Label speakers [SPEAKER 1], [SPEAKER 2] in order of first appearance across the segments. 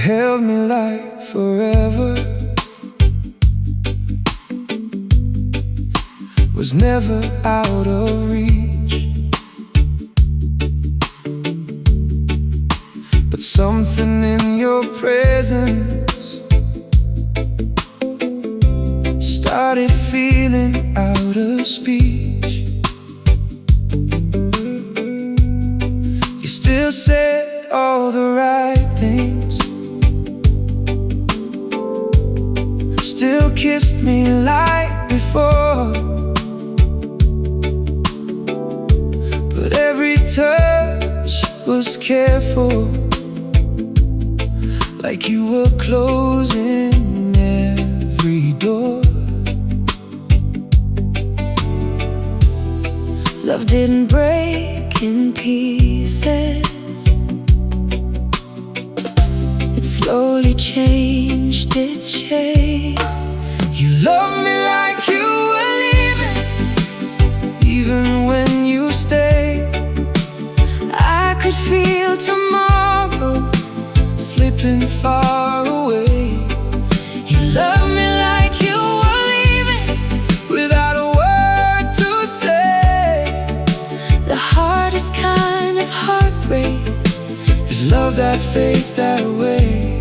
[SPEAKER 1] held me like forever, was never out of reach. But something in your presence started feeling out of speech. You still said all the right things, still kissed me like before, but every touch was careful, like you were closing every door.
[SPEAKER 2] Love didn't break in pieces, it slowly changed its shape.
[SPEAKER 1] You loved me like you were leaving, even when you stayed.
[SPEAKER 2] I could feel tomorrow
[SPEAKER 1] slipping far away.
[SPEAKER 2] You loved me like you were leaving,
[SPEAKER 1] without a word to say.
[SPEAKER 2] the hardest kind of heartbreak
[SPEAKER 1] is love that fades that way.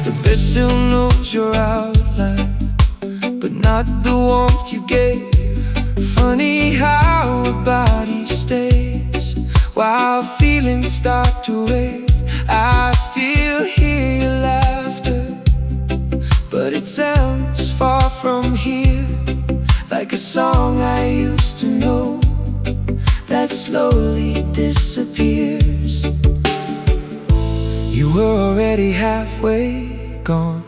[SPEAKER 1] The bed still knows your outline, but not the warmth you gave. Funny how a body stays while feelings start to wave. I still hear your laughter, but it sounds far from here, like a song I used to know that slowly disappears. You were already halfway gone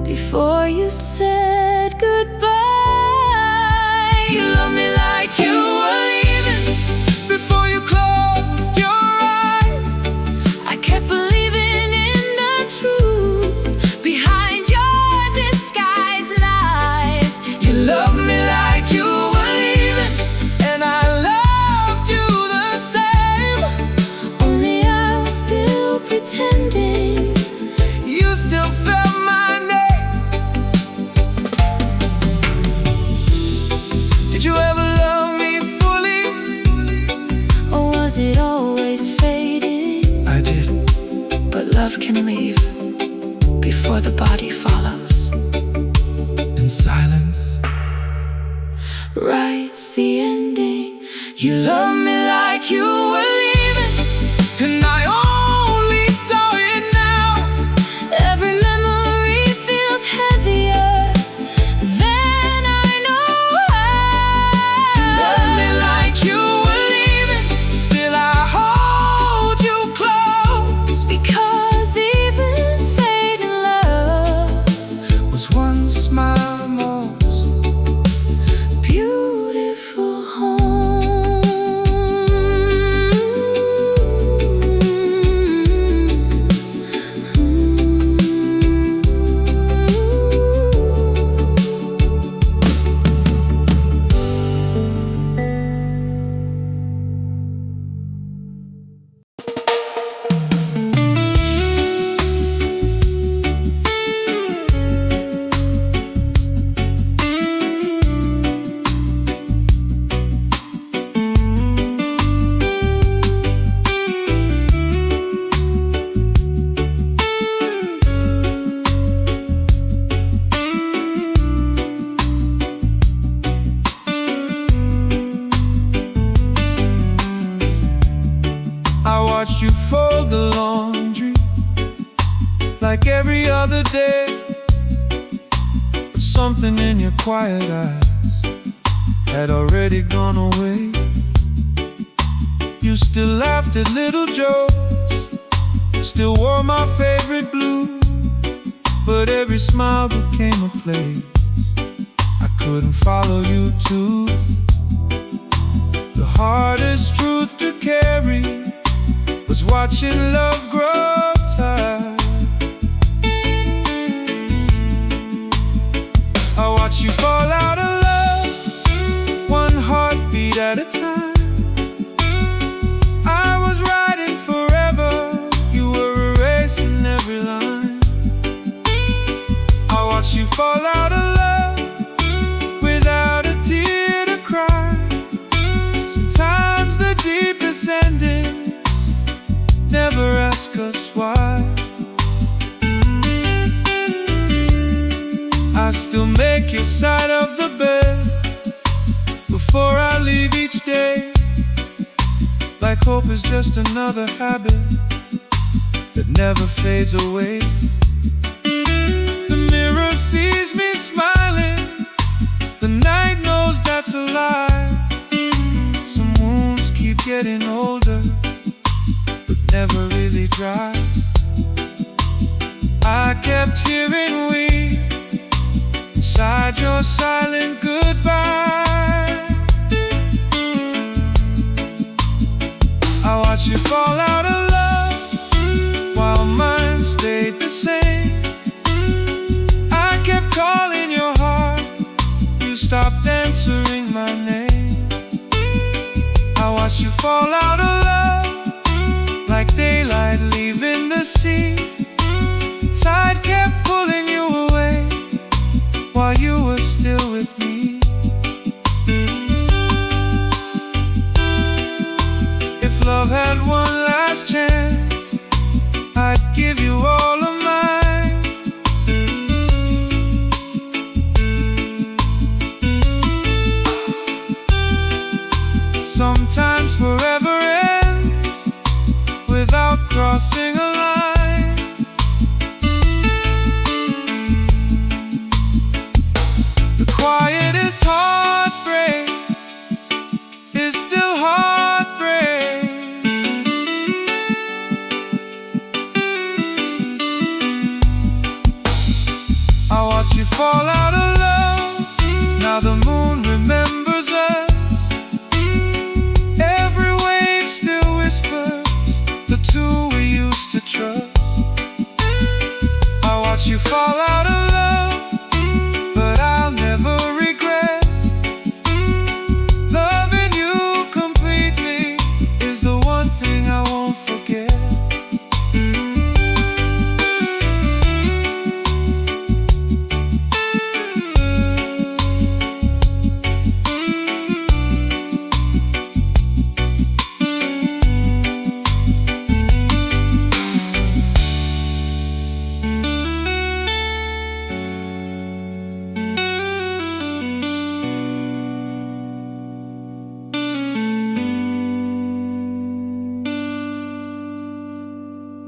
[SPEAKER 2] before you said goodbye. You love me like you were leaving,
[SPEAKER 1] before you closed your eyes.
[SPEAKER 2] I kept believing in the truth behind your disguised lies.
[SPEAKER 1] You loved me like you were leaving, and I loved you the same.
[SPEAKER 2] Only I was still pretending.
[SPEAKER 1] You still felt my name. Did you ever love me fully?
[SPEAKER 2] Or was it always fading?
[SPEAKER 1] I did.
[SPEAKER 2] But love can leave before the body follows.
[SPEAKER 1] In silence
[SPEAKER 2] Writes the ending. You love me like you were leaving,
[SPEAKER 1] and I only saw it now.
[SPEAKER 2] every memory feels heavier than I know how.
[SPEAKER 1] You love me like you were leaving, still I hold you close,
[SPEAKER 2] Because even fading love
[SPEAKER 1] was one smile most.
[SPEAKER 2] beautiful home.
[SPEAKER 1] I watched you fold the laundry like every other day, but something in your quiet eyes had already gone away. You still laughed at little jokes, still wore my favorite blue, but every smile became a place I couldn't follow you to. The hardest truth to carry was watching love grow tired. I watched you fall out of love, one heartbeat at a time. I was riding forever, you were fall out of love without a tear to cry. Sometimes the deepest endings never ask us why. I still make your side of the bed before I leave each day, like hope is just another habit that never fades away. The mirror sees me smiling, the night knows that's a lie. Some wounds keep getting older, but never really dry. I kept hearing we inside your silent goodbye. I watch you fall out of love while mine stayed the same. I kept calling your heart, you stopped answering my name. I watch you fall out of love like daylight leaving the sea. Tide kept pulling you away while you were still with me. If love had one last chance, I'd give you all of mine. Sometimes forever ends without crossing a line. The quietest heartbreak is still heartbreak. I watch you fall out of love, now the moon remembers us. Every wave still whispers the two we used to trust. I watch you fall out of love, but I'll never regret. Loving you completely is the one thing I won't forget.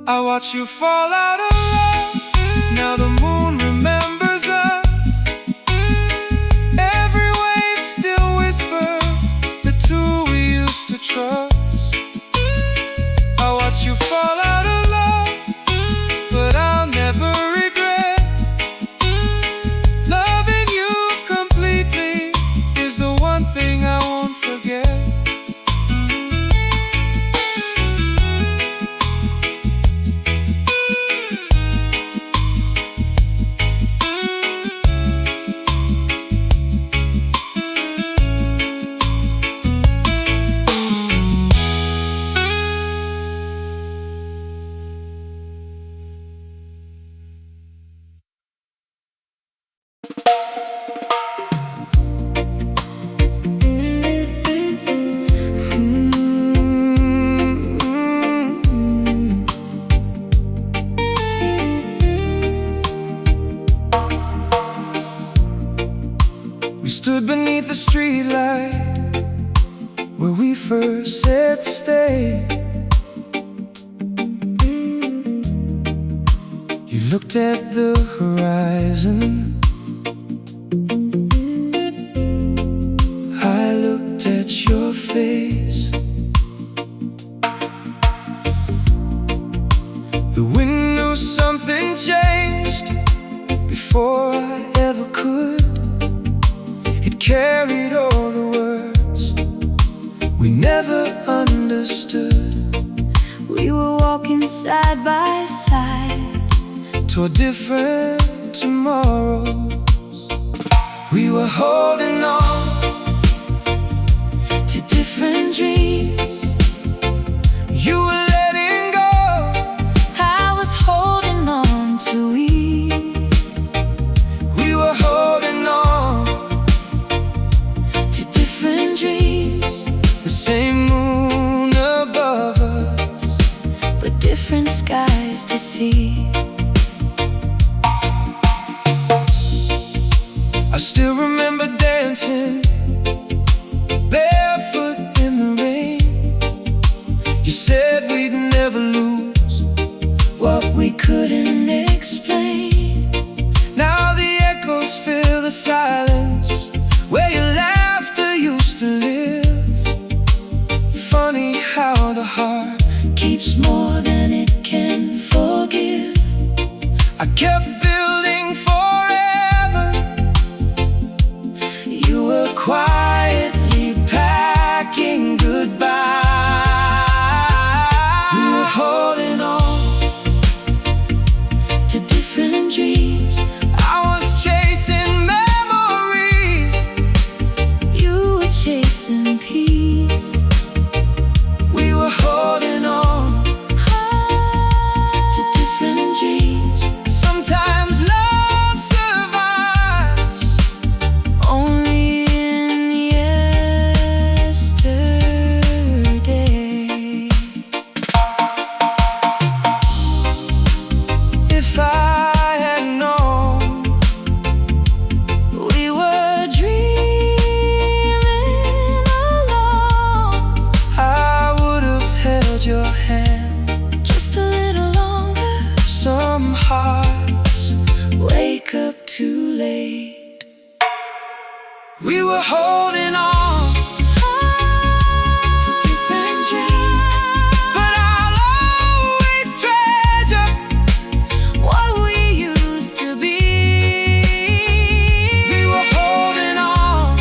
[SPEAKER 1] I watch you fall out of love, now the moon remembers us. Every wave still whispers the two we used to trust. I watch you fall out of love, but I'll never regret. Loving you completely is the one thing I won't forget. We stood beneath the streetlight where we first said to stay. You looked at the horizon, I looked at your face. The wind knew something changed before I ever could. It carried all the words we never understood.
[SPEAKER 2] We were walking side by side
[SPEAKER 1] toward different tomorrows. We were holding on
[SPEAKER 2] to different dreams.
[SPEAKER 1] You were letting go,
[SPEAKER 2] I was holding on to we.
[SPEAKER 1] we were
[SPEAKER 2] skies to see.
[SPEAKER 1] I still remember dancing barefoot in the rain. You said we'd never lose
[SPEAKER 2] What we couldn't explain.
[SPEAKER 1] Now the echoes fill the silence where your laughter used to live. Funny how the heart
[SPEAKER 2] Keeps more than it can forgive.
[SPEAKER 1] I kept building forever. You were quietly packing goodbye. We were holding on
[SPEAKER 2] To different dreams.
[SPEAKER 1] I was chasing memories.
[SPEAKER 2] You were chasing peace.
[SPEAKER 1] We were holding on
[SPEAKER 2] To different dreams.
[SPEAKER 1] Sometimes love survives
[SPEAKER 2] Only in yesterday.
[SPEAKER 1] If I had known
[SPEAKER 2] We were dreaming alone.
[SPEAKER 1] I would have held your hand.
[SPEAKER 2] Just a little longer.
[SPEAKER 1] Some hearts
[SPEAKER 2] Wake up too late.
[SPEAKER 1] we were holding on,
[SPEAKER 2] To different dreams.
[SPEAKER 1] but I'll always treasure
[SPEAKER 2] What we used to be.
[SPEAKER 1] we were holding on.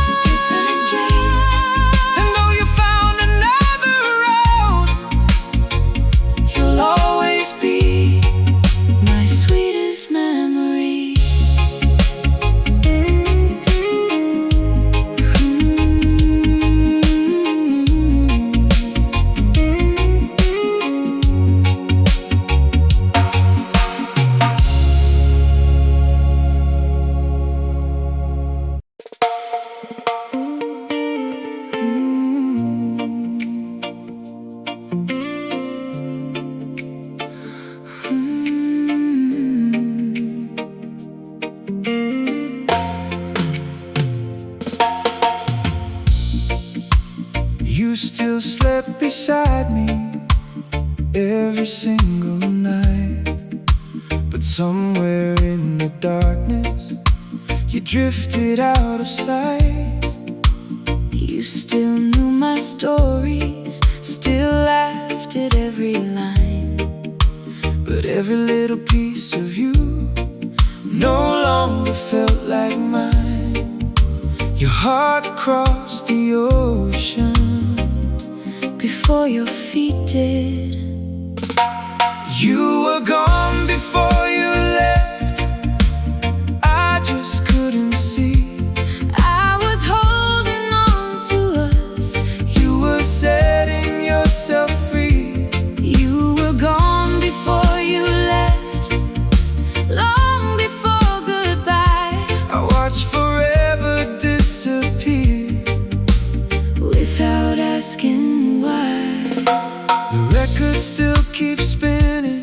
[SPEAKER 2] To different dreams.
[SPEAKER 1] And though you found another road,
[SPEAKER 2] You'll always be my sweetest memory.
[SPEAKER 1] you still slept beside me every single night. But somewhere in the darkness, you drifted out of sight.
[SPEAKER 2] You still knew my stories, still laughed at every line.
[SPEAKER 1] But every little piece of you no longer felt like mine. Your heart crossed the ocean
[SPEAKER 2] Before your feet did.
[SPEAKER 1] You were gone before you left. I just couldn't see.
[SPEAKER 2] I was holding on to us.
[SPEAKER 1] You were setting yourself free.
[SPEAKER 2] You were gone before you left, long before goodbye.
[SPEAKER 1] I watched forever disappear
[SPEAKER 2] Without asking why.
[SPEAKER 1] The record still keeps spinning,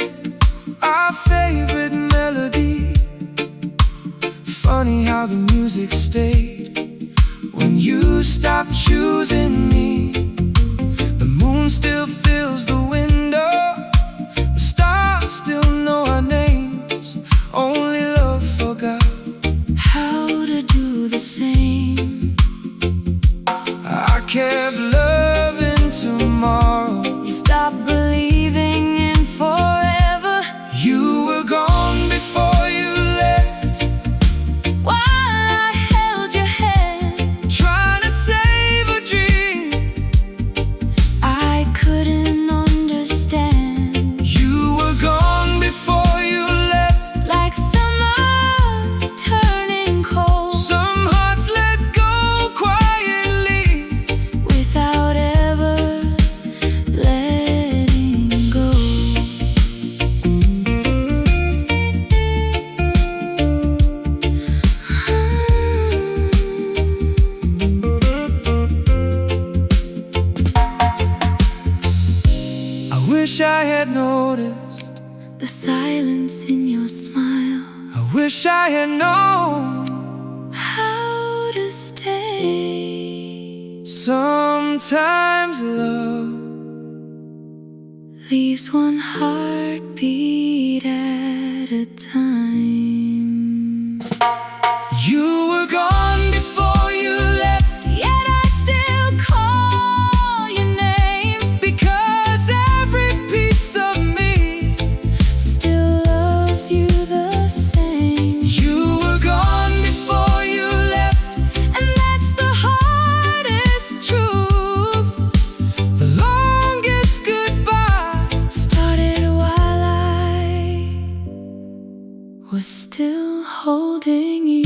[SPEAKER 1] wish I had noticed
[SPEAKER 2] the silence in your smile.
[SPEAKER 1] I wish I had known
[SPEAKER 2] How to stay.
[SPEAKER 1] sometimes love
[SPEAKER 2] Leaves one heartbeat at a time.
[SPEAKER 1] You were gone before you left,
[SPEAKER 2] Yet I still call your name,
[SPEAKER 1] because every piece of me
[SPEAKER 2] still loves you the same.
[SPEAKER 1] You were gone before you left,
[SPEAKER 2] And that's the hardest truth.
[SPEAKER 1] the longest goodbye
[SPEAKER 2] Started while I was still holding you.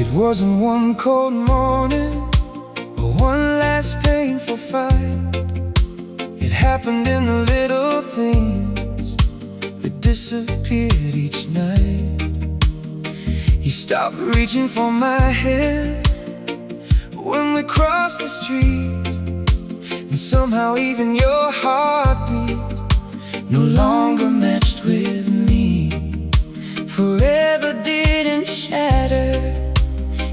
[SPEAKER 1] It wasn't one cold morning or one last painful fight. It happened in the little things that disappeared each night. You stopped reaching for my hand when we crossed the street, and somehow even your heartbeat no longer matched with me.
[SPEAKER 2] Forever didn't shatter,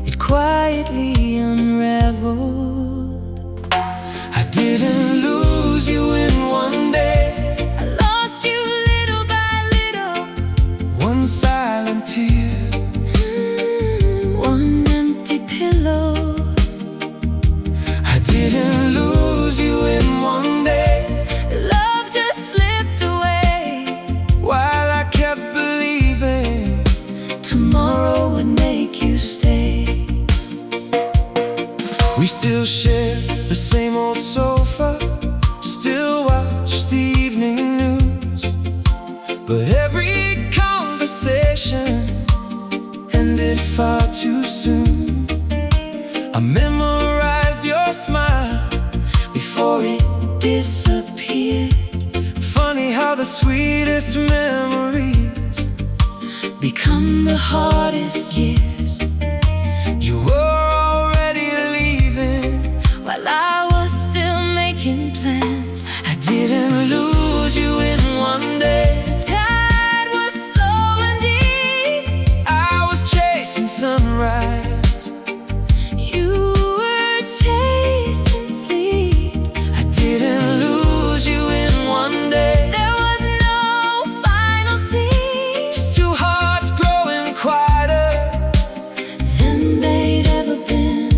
[SPEAKER 2] it quietly unraveled.
[SPEAKER 1] I didn't lose you in one day,
[SPEAKER 2] I lost you little by little.
[SPEAKER 1] one silent tear,
[SPEAKER 2] One empty pillow.
[SPEAKER 1] I didn't lose you in one day,
[SPEAKER 2] Love just slipped away.
[SPEAKER 1] while I kept believing
[SPEAKER 2] Tomorrow would make you stay.
[SPEAKER 1] we still share the same old sofa, still watch the evening news, but every conversation ended far too soon. I memorized your smile
[SPEAKER 2] Before it disappeared,
[SPEAKER 1] funny how the sweetest memories
[SPEAKER 2] become the hardest years.
[SPEAKER 1] you were already leaving.
[SPEAKER 2] While I was still making plans,
[SPEAKER 1] I didn't lose you in one day,
[SPEAKER 2] the tide was slow and deep.
[SPEAKER 1] I was chasing sunrise.
[SPEAKER 2] You were chasing sleep.
[SPEAKER 1] I didn't lose you in one day,
[SPEAKER 2] There was no final scene
[SPEAKER 1] just two hearts growing quieter
[SPEAKER 2] than they'd ever been.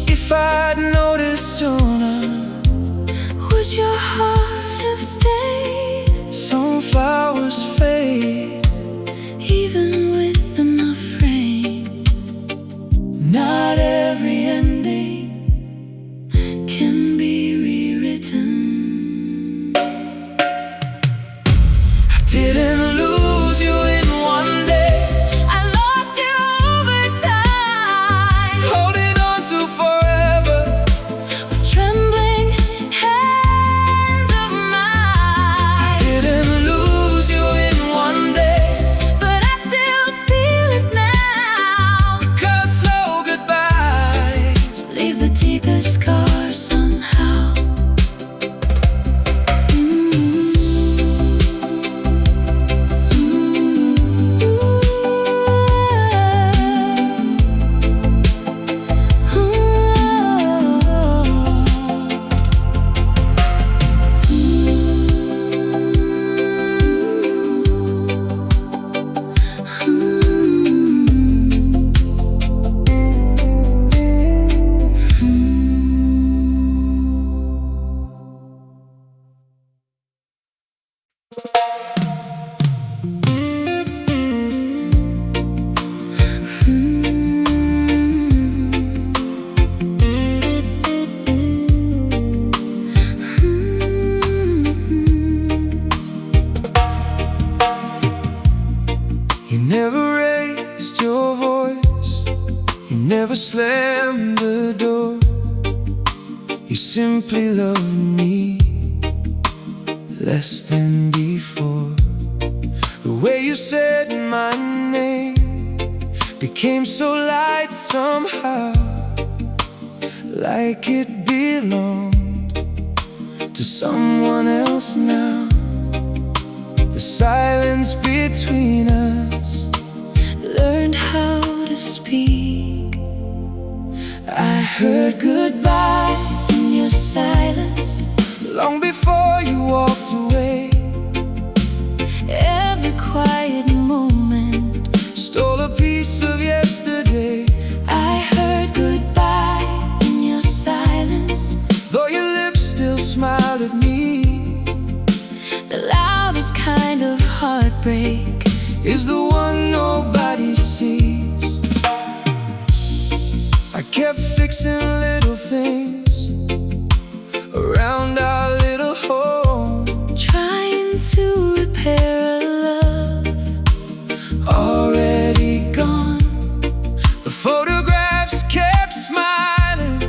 [SPEAKER 1] If I'd noticed sooner,
[SPEAKER 2] Would your heart have stayed?
[SPEAKER 1] some flowers fade,
[SPEAKER 2] Even with enough rain,
[SPEAKER 1] not every ending
[SPEAKER 2] can be rewritten.
[SPEAKER 1] I didn't lose you in one day,
[SPEAKER 2] I lost you over time,
[SPEAKER 1] holding on to forever.
[SPEAKER 2] with trembling hands of mine.
[SPEAKER 1] Didn't lose you in slammed the door, you simply loved me less than before. The way you said my name became so light somehow, like it belonged to someone else now. The silence between us
[SPEAKER 2] learned how to speak.
[SPEAKER 1] I heard goodbye in your silence long before you walked away.
[SPEAKER 2] Every quiet moment
[SPEAKER 1] stole a piece of yesterday.
[SPEAKER 2] I heard goodbye in your silence,
[SPEAKER 1] though your lips still smiled at me.
[SPEAKER 2] the loudest kind of heartbreak
[SPEAKER 1] is the one nobody sees. I kept fixing little things around our little home,
[SPEAKER 2] trying to repair a love
[SPEAKER 1] already gone. The photographs kept smiling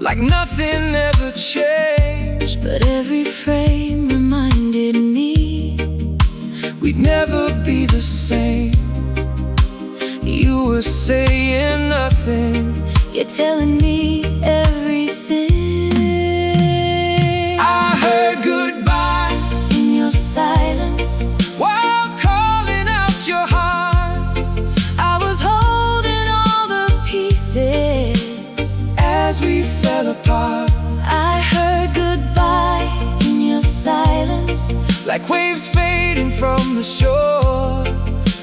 [SPEAKER 1] like nothing ever changed,
[SPEAKER 2] but every frame reminded me
[SPEAKER 1] we'd never be the same. You were saying nothing,
[SPEAKER 2] you're telling me everything.
[SPEAKER 1] I heard goodbye
[SPEAKER 2] In your silence,
[SPEAKER 1] while calling out your heart.
[SPEAKER 2] I was holding all the pieces
[SPEAKER 1] As we fell apart,
[SPEAKER 2] I heard goodbye in your silence,
[SPEAKER 1] like waves fading from the shore.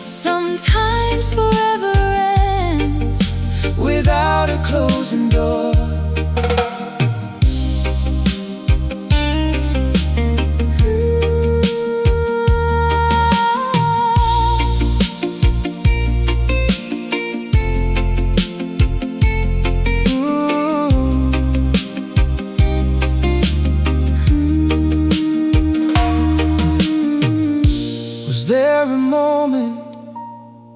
[SPEAKER 2] sometimes forever ends
[SPEAKER 1] Without a closing door. Was there a moment?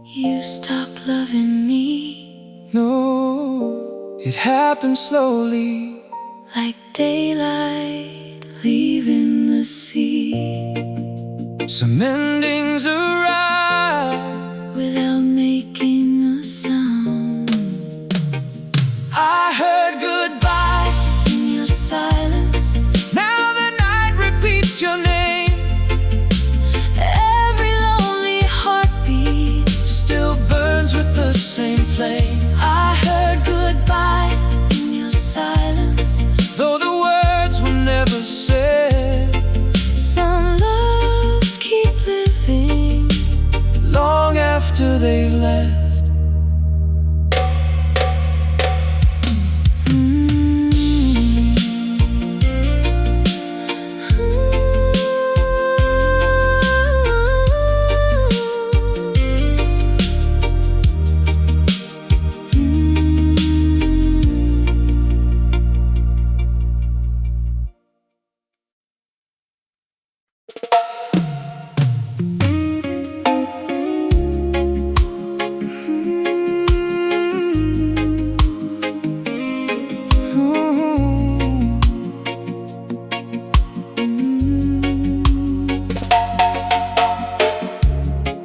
[SPEAKER 2] You stopped loving me,
[SPEAKER 1] No, it happened slowly,
[SPEAKER 2] like daylight leaving the sea,
[SPEAKER 1] some endings arrive
[SPEAKER 2] without making a sound.
[SPEAKER 1] I heard goodbye
[SPEAKER 2] In your silence,
[SPEAKER 1] now the night repeats your name.
[SPEAKER 2] every lonely heartbeat
[SPEAKER 1] Still burns with the same flame.
[SPEAKER 2] I heard goodbye in your silence,
[SPEAKER 1] Though the words were never said,
[SPEAKER 2] some loves keep living
[SPEAKER 1] long after they've left.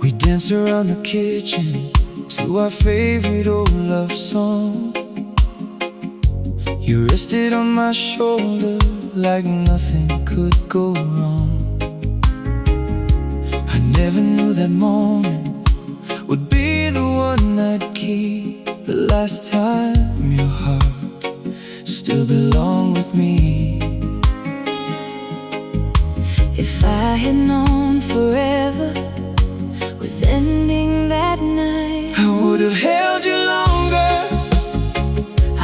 [SPEAKER 1] We danced around the kitchen to our favorite old love song. You rested on my shoulder like nothing could go wrong. I never knew that moment would be the one I'd keep. The last time your heart still belonged with me.
[SPEAKER 2] If I had known forever was ending that night,
[SPEAKER 1] I would have held you longer,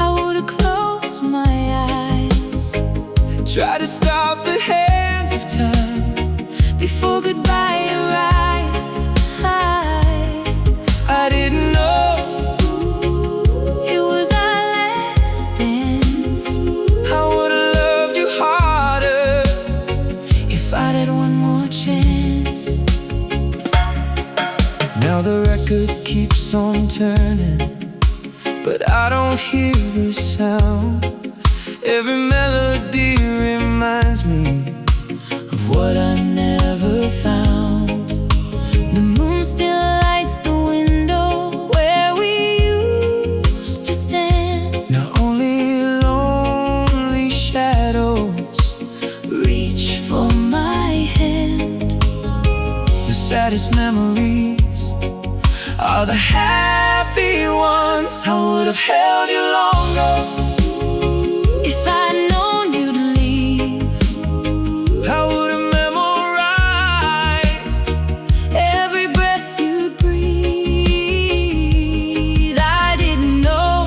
[SPEAKER 2] I would have closed my eyes,
[SPEAKER 1] try to stop the hands of time
[SPEAKER 2] before goodbye arrived.
[SPEAKER 1] I didn't know
[SPEAKER 2] It was our last dance.
[SPEAKER 1] I would have loved you harder
[SPEAKER 2] If I'd had one more chance.
[SPEAKER 1] Now the record keeps on turning, but I I don't hear the sound. Every melody reminds me
[SPEAKER 2] of what I never found. The moon still lights the window where we used to stand.
[SPEAKER 1] Now only lonely shadows
[SPEAKER 2] reach for my hand.
[SPEAKER 1] The saddest memories are the happy ones. I would have held you longer
[SPEAKER 2] if I'd known you'd leave.
[SPEAKER 1] I would have memorized
[SPEAKER 2] every breath you'd breathe. I didn't know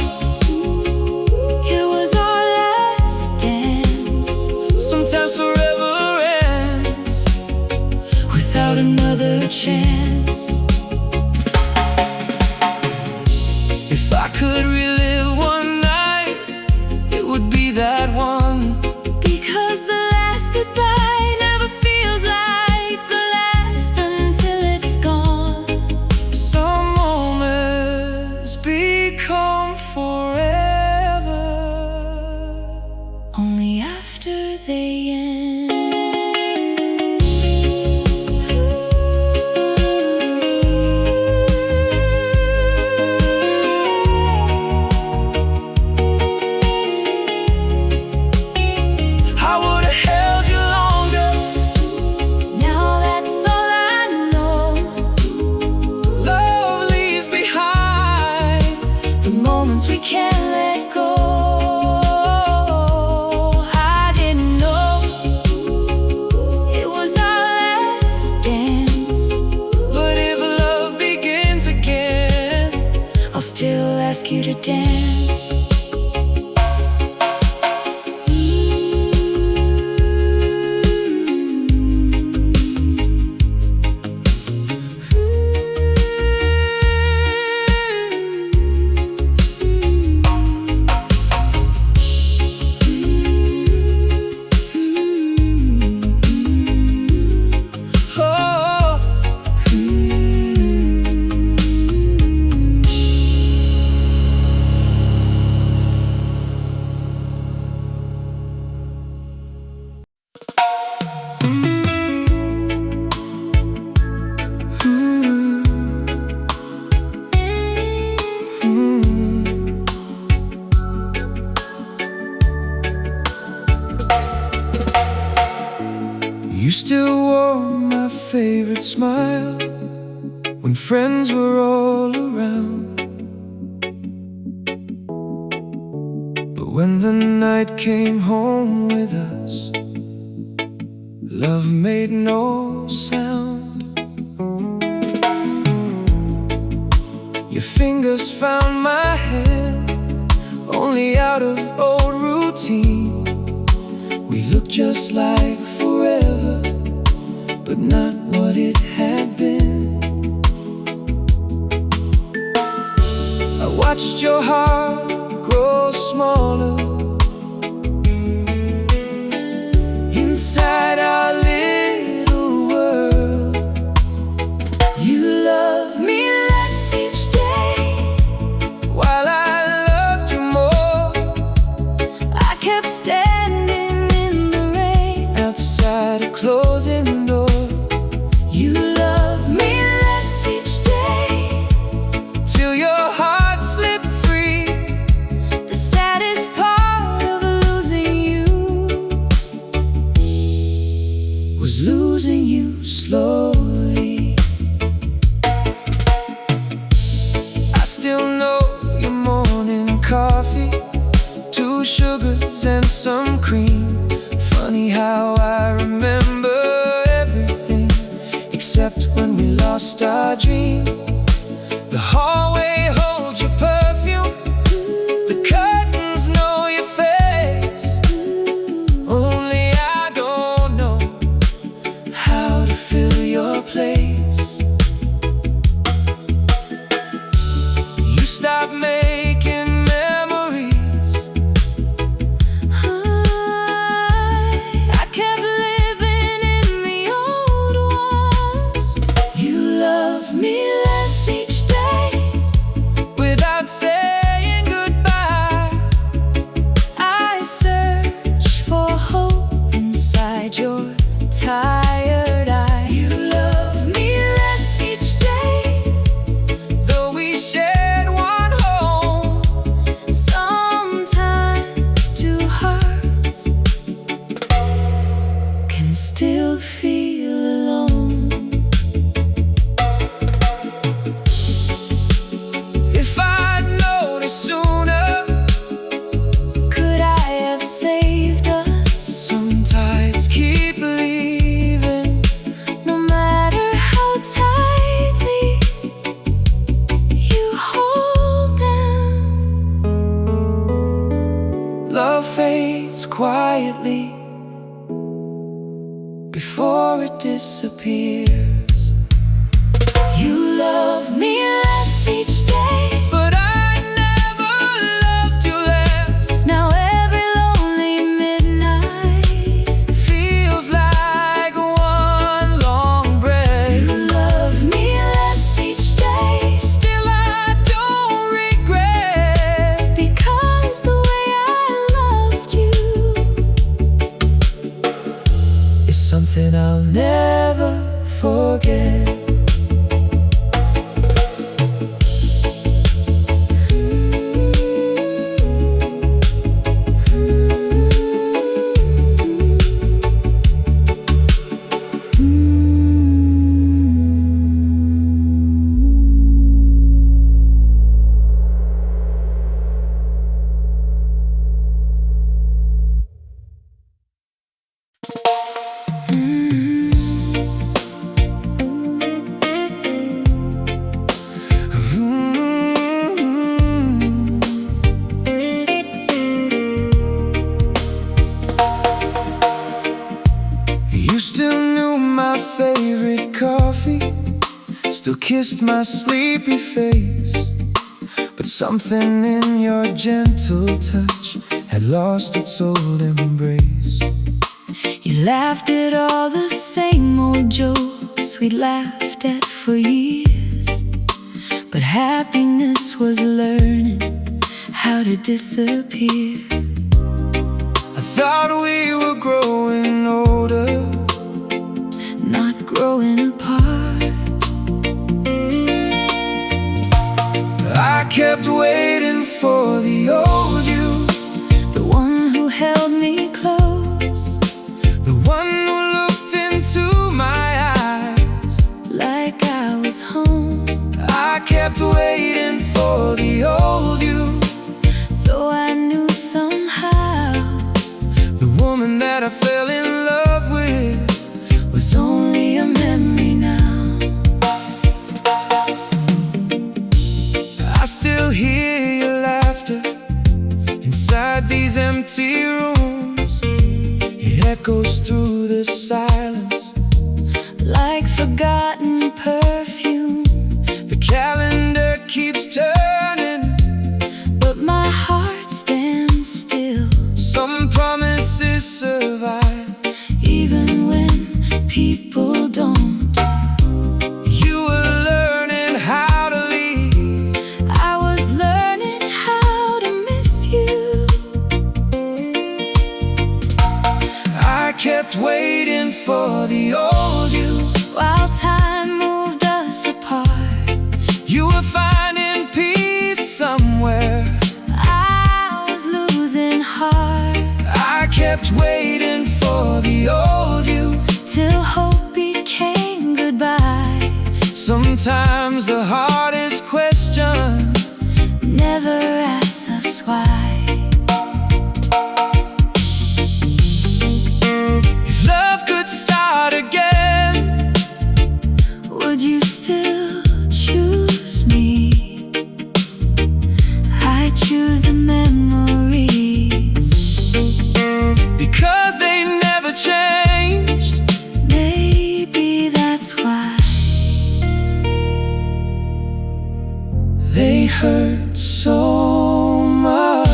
[SPEAKER 2] it was our last dance.
[SPEAKER 1] Sometimes forever ends
[SPEAKER 2] without another chance.
[SPEAKER 1] If I could relive one night, it would be that one.
[SPEAKER 2] Because the last goodbye never feels like the last until it's gone.
[SPEAKER 1] Some moments become forever
[SPEAKER 2] only after they end. We can't let go. I didn't know it was our last dance.
[SPEAKER 1] But if love begins again,
[SPEAKER 2] I'll still ask you to dance.
[SPEAKER 1] You still wore my favorite smile when friends were all around. But when the night came home with us, love made no sound. Your fingers found my hand, only out of old routine. We looked just like forever, but not what it had been. I watched your heart grow smaller inside our little world.
[SPEAKER 2] You love me less each day,
[SPEAKER 1] while I loved you more.
[SPEAKER 2] I kept standing
[SPEAKER 1] outside a closing door.
[SPEAKER 2] You love me less each day,
[SPEAKER 1] till your heart slipped free.
[SPEAKER 2] The saddest part of losing you was losing you slowly.
[SPEAKER 1] I still know your morning coffee, 2 sugars and some cream. Funny how I remember everything except when we lost our dream. The hallway holds your perfume, the curtains know your face. Only I don't know how to fill your place. You stopped making memories.
[SPEAKER 2] I kept living in the old ones. You love me less
[SPEAKER 1] love fades quietly before it disappears.
[SPEAKER 2] You love me less each day,
[SPEAKER 1] but I never loved you less.
[SPEAKER 2] now every lonely midnight
[SPEAKER 1] Feels like one long breath.
[SPEAKER 2] you love me less each day,
[SPEAKER 1] Still I don't regret,
[SPEAKER 2] because the way I loved you
[SPEAKER 1] it's something I'll never forget. You still knew my favorite coffee, still kissed my sleepy face, but something in your gentle touch had lost its old embrace.
[SPEAKER 2] You laughed at all the same old jokes we'd laughed at for years, but happiness was learning how to disappear.
[SPEAKER 1] I thought we were growing older,
[SPEAKER 2] Not growing apart.
[SPEAKER 1] I kept waiting for the old you,
[SPEAKER 2] The one who held me close,
[SPEAKER 1] the one who looked into my eyes
[SPEAKER 2] like I was home.
[SPEAKER 1] I kept waiting for the old you,
[SPEAKER 2] Though I knew somehow
[SPEAKER 1] the woman that I fell in love with
[SPEAKER 2] was only a memory now.
[SPEAKER 1] I still hear your laughter inside these empty rooms. It echoes through the silence
[SPEAKER 2] Like forgotten perfume,
[SPEAKER 1] the calendar keeps turning,
[SPEAKER 2] but my heart stands still.
[SPEAKER 1] some promises survive.
[SPEAKER 2] Even when people don't,
[SPEAKER 1] You were learning how to leave,
[SPEAKER 2] I was learning how to miss you.
[SPEAKER 1] I kept waiting for the old you.
[SPEAKER 2] While time moved us apart,
[SPEAKER 1] You were finding peace somewhere,
[SPEAKER 2] I was losing heart.
[SPEAKER 1] I kept waiting for the old you.
[SPEAKER 2] Till hope became goodbye.
[SPEAKER 1] Sometimes the hardest question
[SPEAKER 2] Never asks us why.
[SPEAKER 1] if love could start again,
[SPEAKER 2] Would you still choose me? I choose the memories,
[SPEAKER 1] because they never changed.
[SPEAKER 2] maybe that's why
[SPEAKER 1] They hurt so much.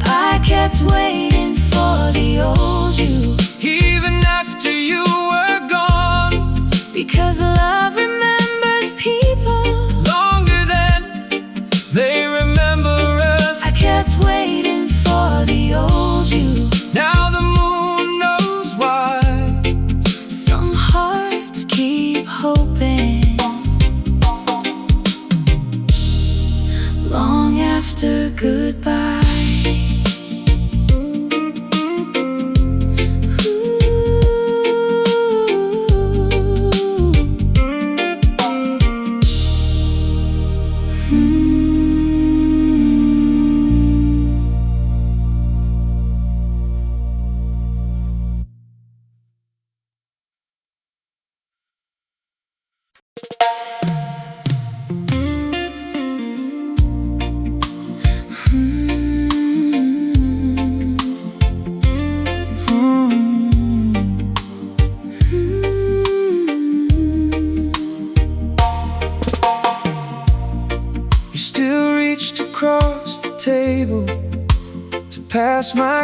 [SPEAKER 2] I kept waiting for the old you,
[SPEAKER 1] Even after you were gone,
[SPEAKER 2] because love remembers people
[SPEAKER 1] longer than they remember us.
[SPEAKER 2] I kept waiting for the old you.
[SPEAKER 1] Now the moon knows why.
[SPEAKER 2] Some hearts keep hoping long after goodbye.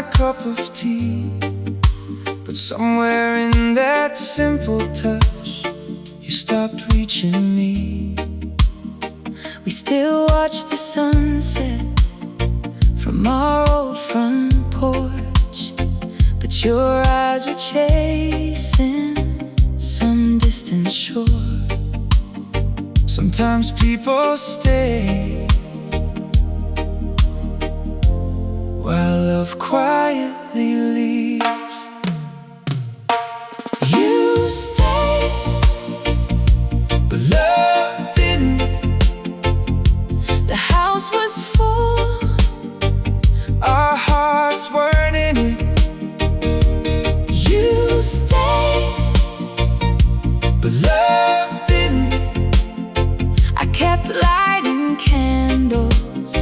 [SPEAKER 1] my cup of tea. But somewhere in that simple touch, you stopped reaching me.
[SPEAKER 2] We still watch the sunset from our old front porch, but your eyes were chasing some distant shore.
[SPEAKER 1] Sometimes people stay while love quietly leaves.
[SPEAKER 2] You stayed,
[SPEAKER 1] but love didn't.
[SPEAKER 2] the house was full,
[SPEAKER 1] Our hearts weren't in it.
[SPEAKER 2] you stayed,
[SPEAKER 1] But love didn't.
[SPEAKER 2] I kept lighting candles.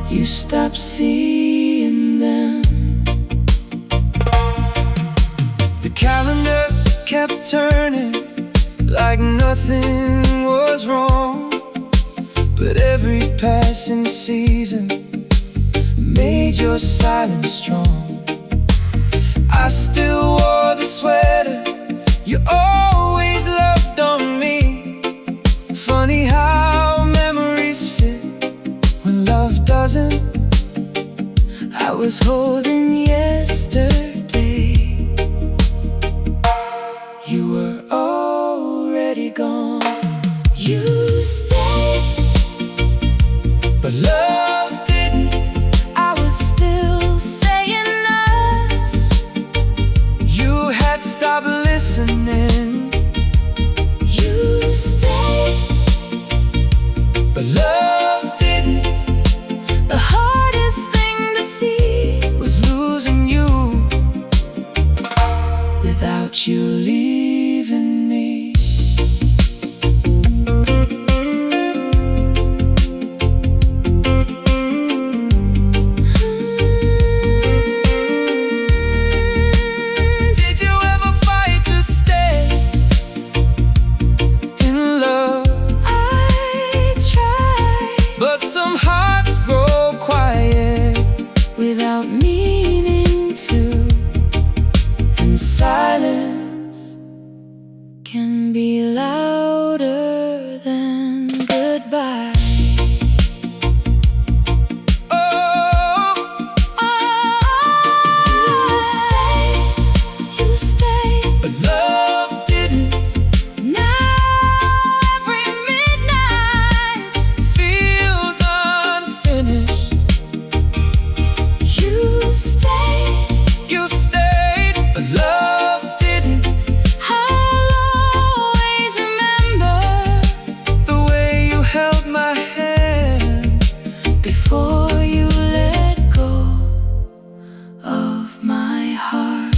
[SPEAKER 2] You stopped seeing them.
[SPEAKER 1] The calendar kept turning like nothing was wrong, but every passing season made your silence strong. I still wore the sweater you always loved on me. Funny how memories fit when love doesn't.
[SPEAKER 2] I was holding yesterday. You were already gone. You stayed,
[SPEAKER 1] But love didn't.
[SPEAKER 2] I was still saying us.
[SPEAKER 1] You had stopped listening.
[SPEAKER 2] You stayed,
[SPEAKER 1] But love didn't.
[SPEAKER 2] the hardest thing to see
[SPEAKER 1] Was losing you
[SPEAKER 2] without you leaving me.
[SPEAKER 1] Did you ever fight to stay in love?
[SPEAKER 2] I tried
[SPEAKER 1] But some hearts grow quiet,
[SPEAKER 2] without meaning to, and silence can be louder than goodbye.
[SPEAKER 1] oh.
[SPEAKER 2] You stayed,
[SPEAKER 1] But love didn't.
[SPEAKER 2] now every midnight
[SPEAKER 1] Feels unfinished.
[SPEAKER 2] you stayed.
[SPEAKER 1] You stayed, but love didn't.
[SPEAKER 2] I'll always remember
[SPEAKER 1] The way you held my hand
[SPEAKER 2] before you let go of my heart.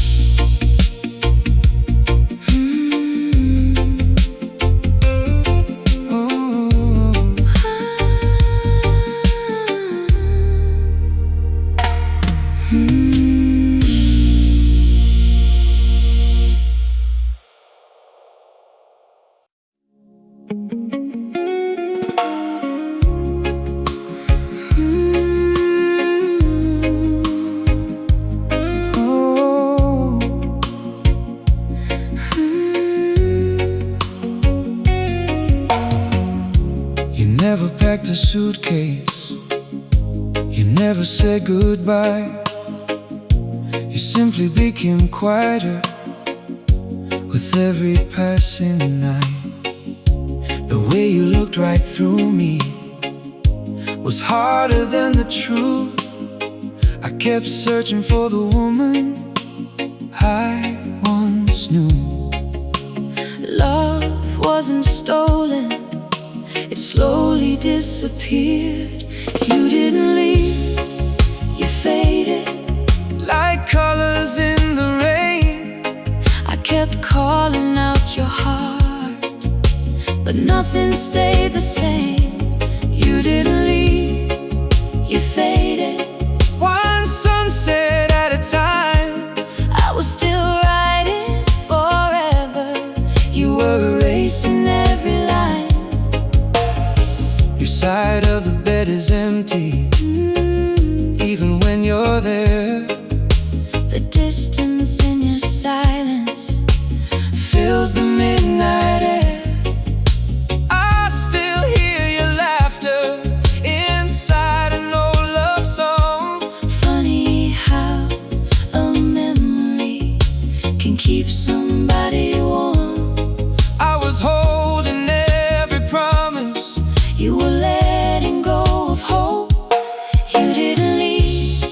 [SPEAKER 1] Ooh. Oh. You never packed a suitcase. You never said goodbye. You simply became quieter with every passing night. The way you looked right through me was harder than the truth. I kept searching for the woman I once knew.
[SPEAKER 2] Love wasn't stolen, it slowly disappeared. You didn't leave, you faded.
[SPEAKER 1] Like colors in the rain.
[SPEAKER 2] I kept calling out your heart, but nothing stayed the same. You didn't leave, you faded.
[SPEAKER 1] One sunset at a time.
[SPEAKER 2] I was still writing forever. You were erasing every line.
[SPEAKER 1] Your side of the bed is empty. you're there.
[SPEAKER 2] The distance in your silence
[SPEAKER 1] Fills the midnight air. I still hear your laughter inside an old love song.
[SPEAKER 2] Funny how a memory can keep somebody warm.
[SPEAKER 1] I was holding every promise.
[SPEAKER 2] You were letting go of hope. You didn't leave,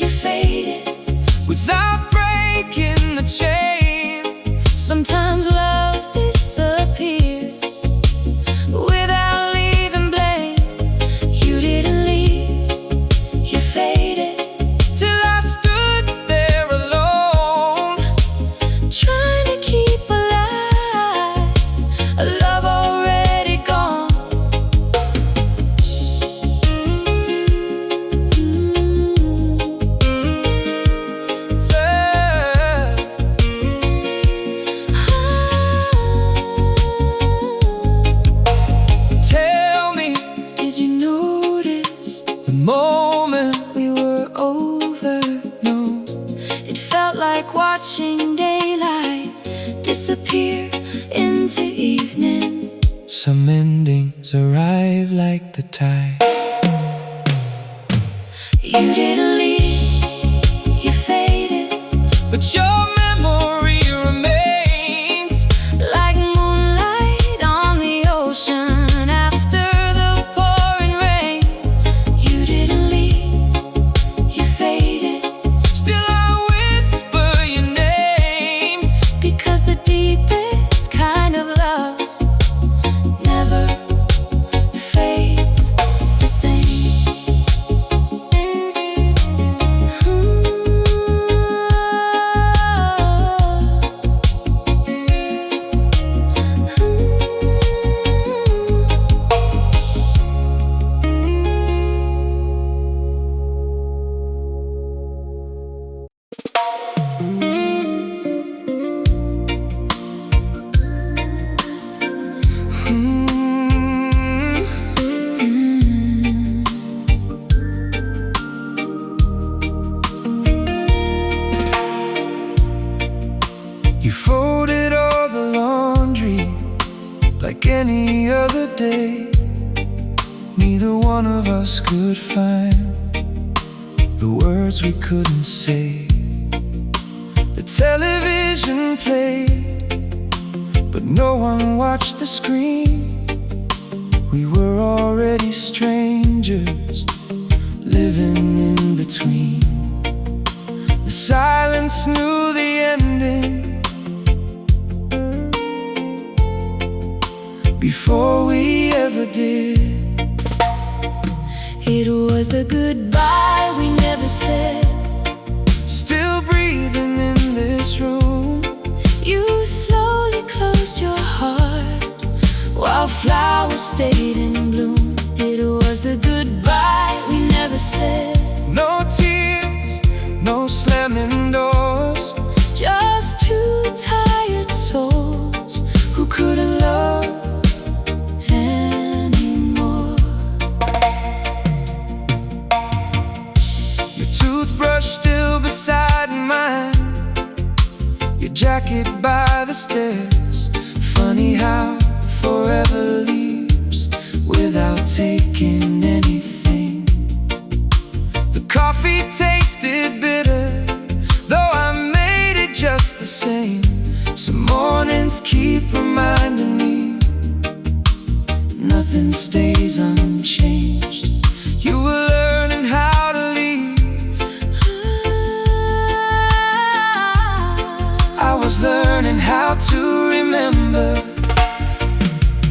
[SPEAKER 2] you faded
[SPEAKER 1] Without breaking the chain.
[SPEAKER 2] Sometimes love disappears without leaving blame. You didn't leave, you faded
[SPEAKER 1] Till I stood there alone,
[SPEAKER 2] trying to keep alive a love already gone.
[SPEAKER 1] Tell me
[SPEAKER 2] Did you notice
[SPEAKER 1] the moment.
[SPEAKER 2] we were over?
[SPEAKER 1] No,
[SPEAKER 2] It felt like watching daylight disappear into evening.
[SPEAKER 1] some endings arrive like the tide.
[SPEAKER 2] You didn't leave, you faded
[SPEAKER 1] But your memory remains.
[SPEAKER 2] like moonlight on the ocean after the pouring rain. You didn't leave, you faded
[SPEAKER 1] Still I whisper your name.
[SPEAKER 2] because the deepest kind of love never fades the same.
[SPEAKER 1] You folded all the laundry like any other day. Neither one of us could find the words we couldn't say. The television played, but no one watched the screen. We were already strangers, living in between. The silence knew the ending before we ever did.
[SPEAKER 2] It was the goodbye we never said.
[SPEAKER 1] Still breathing in this room.
[SPEAKER 2] You slowly closed your heart while flowers stayed in bloom. It was the goodbye we never said.
[SPEAKER 1] No tears, no slamming doors.
[SPEAKER 2] Just two tired souls who couldn't love anymore.
[SPEAKER 1] Your toothbrush still beside mine. Your jacket by the stairs. Funny how forever leaves without taking anything. The coffee tasted bitter, though I made it just the same. Some mornings keep reminding me nothing stays unchanged. You were learning how to leave. I was learning how to remember.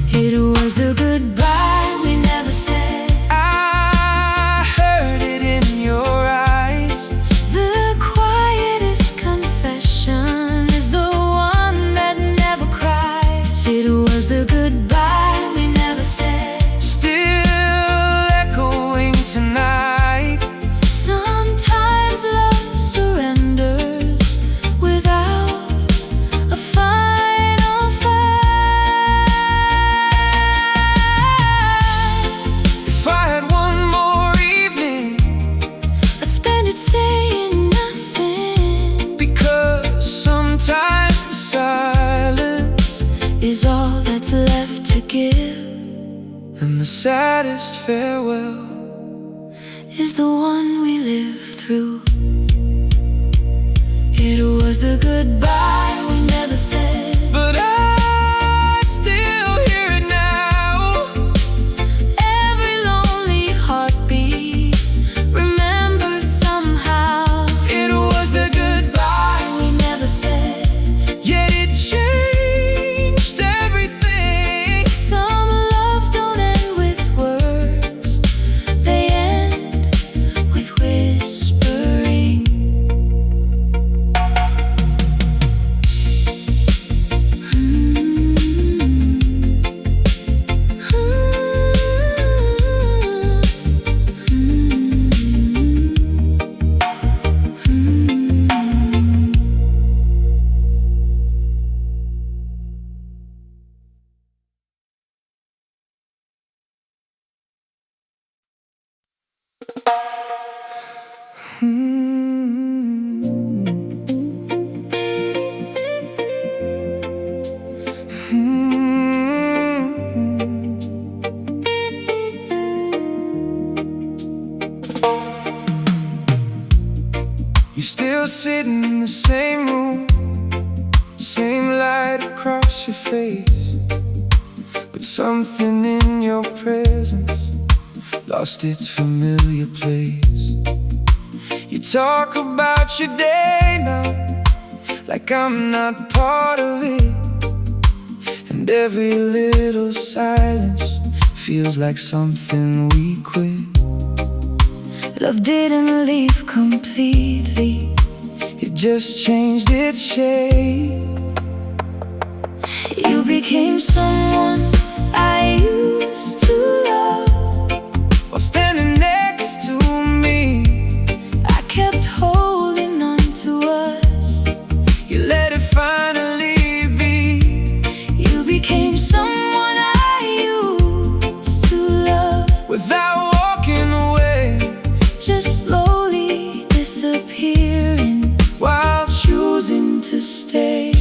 [SPEAKER 2] It was the goodbye we never said.
[SPEAKER 1] I heard it in your eyes.
[SPEAKER 2] The quietest confession is the one that never cries. It was the goodbye we never said.
[SPEAKER 1] Still echoing tonight.
[SPEAKER 2] Sometimes love surrenders without a final fight.
[SPEAKER 1] saddest farewell
[SPEAKER 2] is the one we live through. It was the goodbye we never said,
[SPEAKER 1] but I still hear it now.
[SPEAKER 2] every lonely heartbeat remembers somehow.
[SPEAKER 1] It was the goodbye
[SPEAKER 2] We never said,
[SPEAKER 1] yet it changed everything.
[SPEAKER 2] some loves don't end with words, they end with whispering.
[SPEAKER 1] You still sitting in the same room, same light across your face, but something in your presence lost its familiar place. You talk about your day now, like I'm not part of it, and every little silence feels like something we quit.
[SPEAKER 2] Love didn't leave completely,
[SPEAKER 1] It just changed its shape.
[SPEAKER 2] you became someone I used to love.
[SPEAKER 1] While standing next to me,
[SPEAKER 2] I kept holding on to us.
[SPEAKER 1] you let it finally be.
[SPEAKER 2] You became someone I used to love,
[SPEAKER 1] Without walking away,
[SPEAKER 2] just slowly disappearing
[SPEAKER 1] while
[SPEAKER 2] choosing to stay.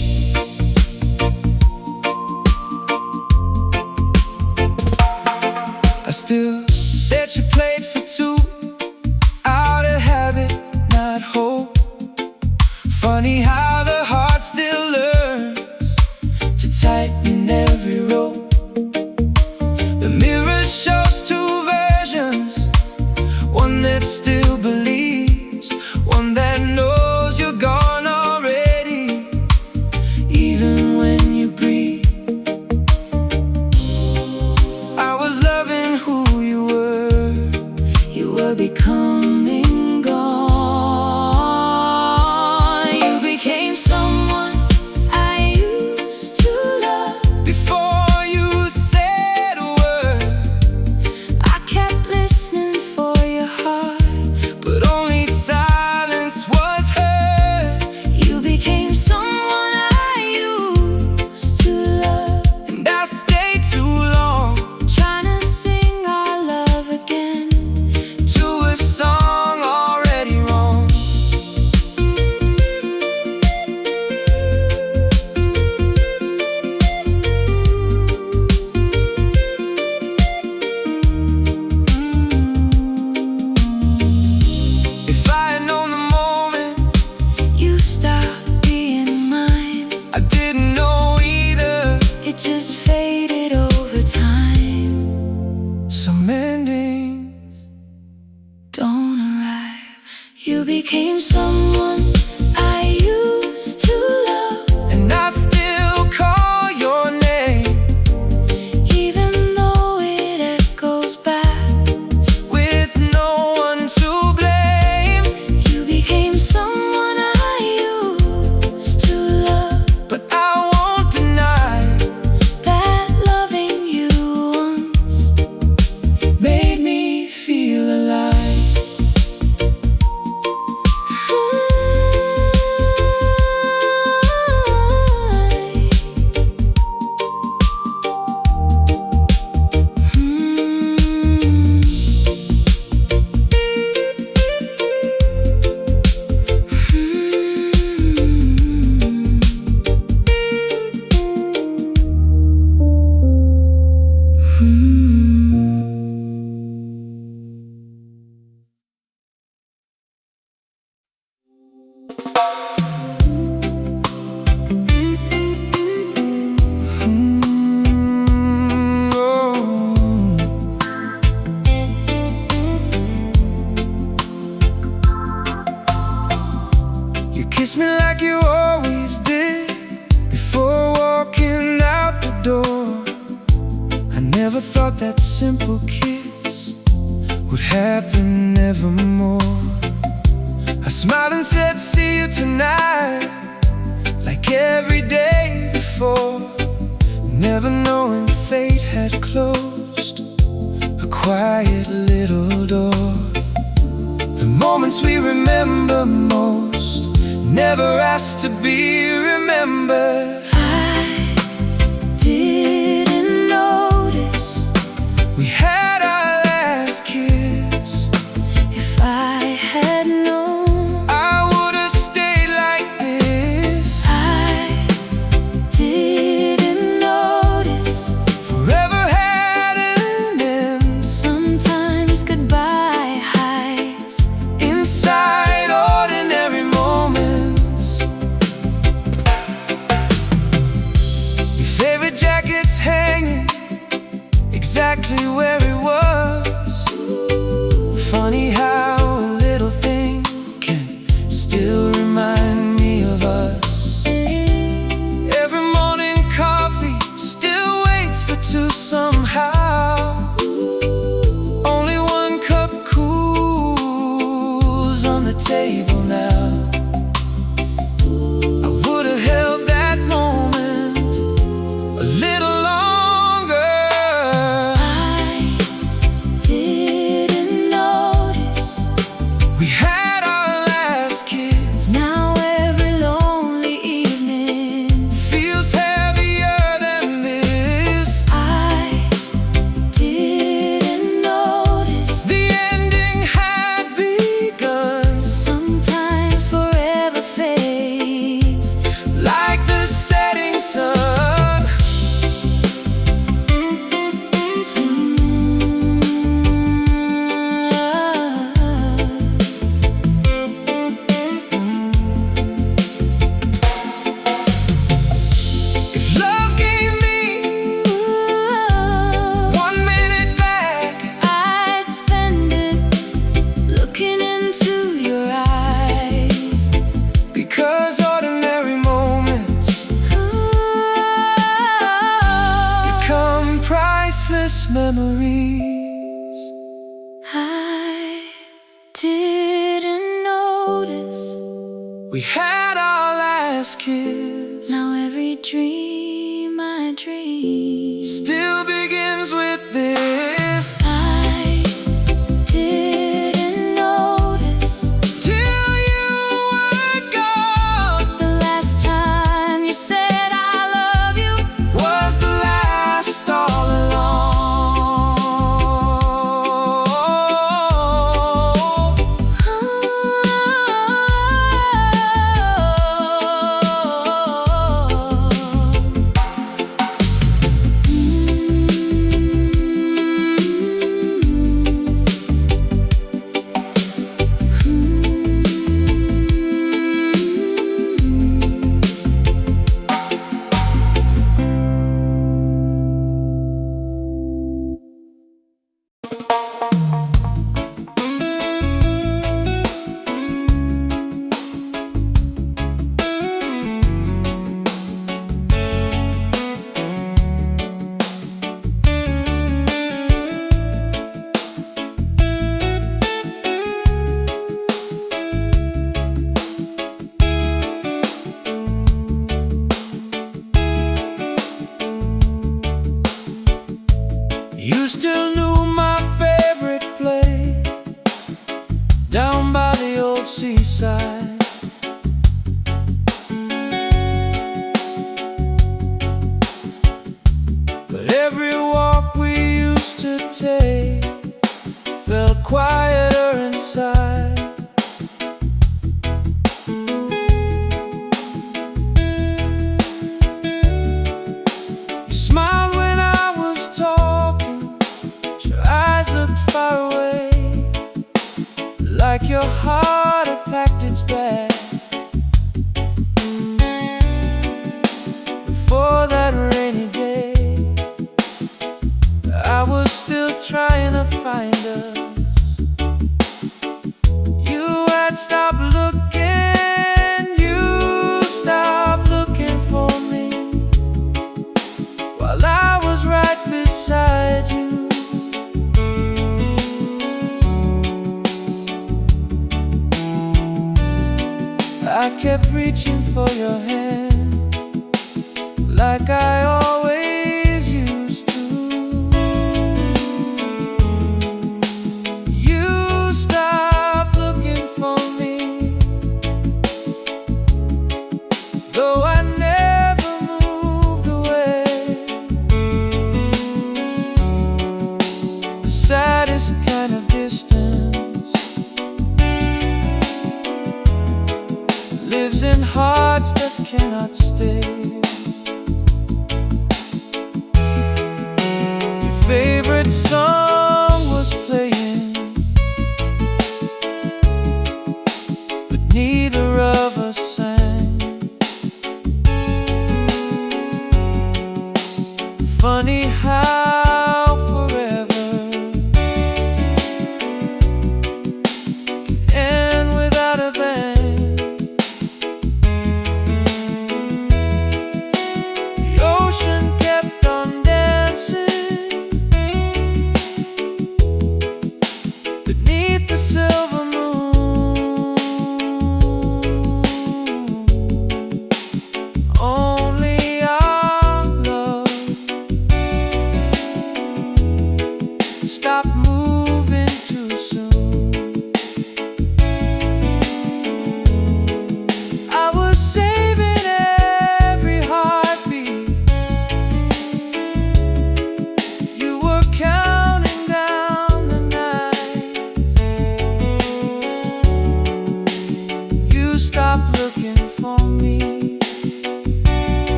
[SPEAKER 1] never knowing fate had closed a quiet little door. The moments we remember most never asked to be remembered.
[SPEAKER 2] I didn't notice
[SPEAKER 1] We had our last kiss.
[SPEAKER 2] if I had known.
[SPEAKER 1] I would have stayed like this.
[SPEAKER 2] I didn't notice
[SPEAKER 1] Forever had an end
[SPEAKER 2] sometimes goodbye hides
[SPEAKER 1] inside ordinary moments. Your favorite jacket's hanging exactly where it was. Funny how a little thing can still remind me of us. Every morning coffee still waits for two somehow. Only one cup cools on the table now. I would have held that moment a little longer.
[SPEAKER 2] I didn't notice.
[SPEAKER 1] We had our last kiss.
[SPEAKER 2] Now every lonely evening
[SPEAKER 1] Feels heavier than this.
[SPEAKER 2] I didn't notice
[SPEAKER 1] The ending had begun.
[SPEAKER 2] sometimes forever fades
[SPEAKER 1] Like the setting sun. If love gave me 1 minute back,
[SPEAKER 2] I'd spend it looking into your eyes.
[SPEAKER 1] because ordinary moments become priceless memories.
[SPEAKER 2] I didn't notice.
[SPEAKER 1] We had our last kiss.
[SPEAKER 2] Now every dream I dream
[SPEAKER 1] Still begins with this.
[SPEAKER 2] I didn't notice
[SPEAKER 1] Till you were gone
[SPEAKER 2] the last time you said I love you.
[SPEAKER 1] was the last all along. You still knew my favorite place down by the old seaside. But every walk we used to take felt quieter inside. You smiled when I was talking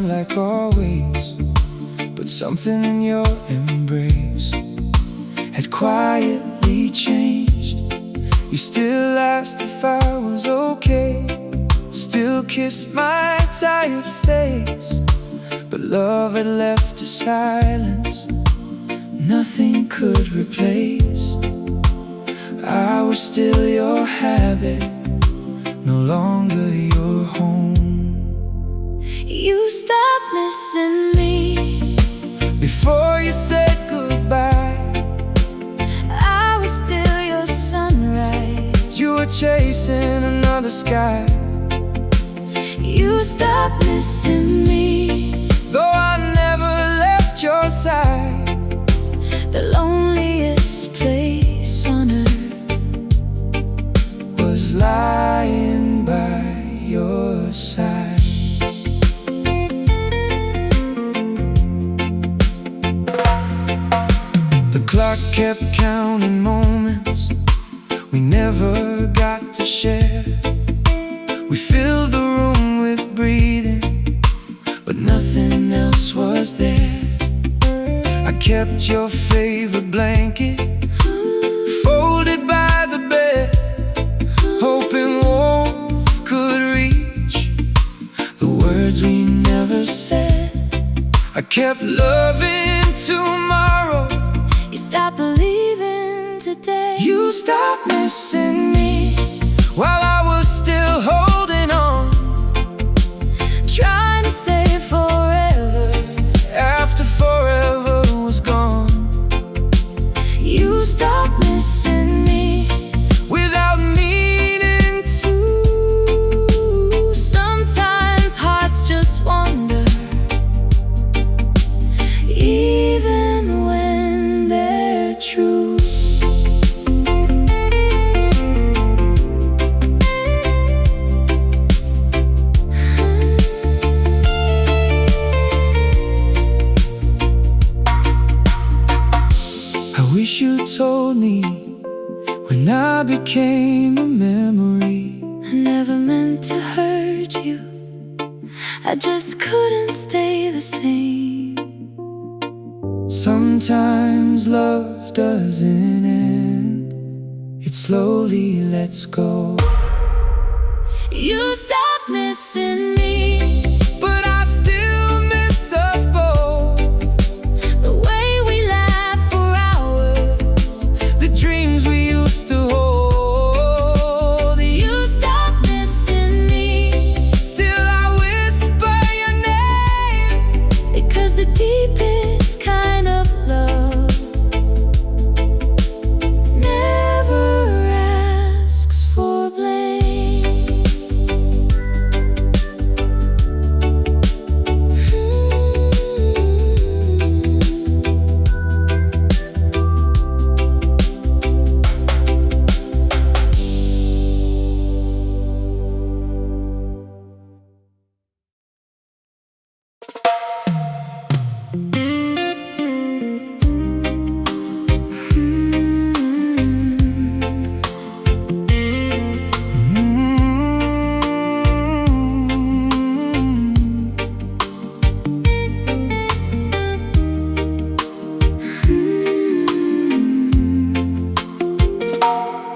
[SPEAKER 1] time like always, but something in your embrace had quietly changed. You still asked if I was okay, still kissed my tired face, but love had left a silence nothing could replace. I was still your habit, no longer your home.
[SPEAKER 2] You stopped missing me
[SPEAKER 1] before you said goodbye.
[SPEAKER 2] I was still your sunrise.
[SPEAKER 1] You were chasing another sky.
[SPEAKER 2] You stopped missing me,
[SPEAKER 1] though I never left your side.
[SPEAKER 2] the loneliest place on earth
[SPEAKER 1] was lying by your side. The clock kept counting moments we never got to share. We filled the room with breathing, but nothing else was there. I kept your favorite blanket folded by the bed, hoping warmth could reach the words we never said. I kept loving tomorrow,
[SPEAKER 2] you stopped believing today.
[SPEAKER 1] you stopped missing me while I was still holding on,
[SPEAKER 2] trying to say forever
[SPEAKER 1] after forever was gone.
[SPEAKER 2] You stopped missing me
[SPEAKER 1] Without meaning to.
[SPEAKER 2] sometimes hearts just wander, even when they're true.
[SPEAKER 1] I wish you told me when I became a memory.
[SPEAKER 2] I never meant to hurt you, I just couldn't stay the same.
[SPEAKER 1] Sometimes love doesn't end, it slowly lets go.
[SPEAKER 2] You stopped missing me,
[SPEAKER 1] But I still miss us both.
[SPEAKER 2] the way we laughed for hours.
[SPEAKER 1] The dreams we used to hold.
[SPEAKER 2] You stopped missing me,
[SPEAKER 1] Still I whisper your name,
[SPEAKER 2] because the deepest kind of love never asks for blame.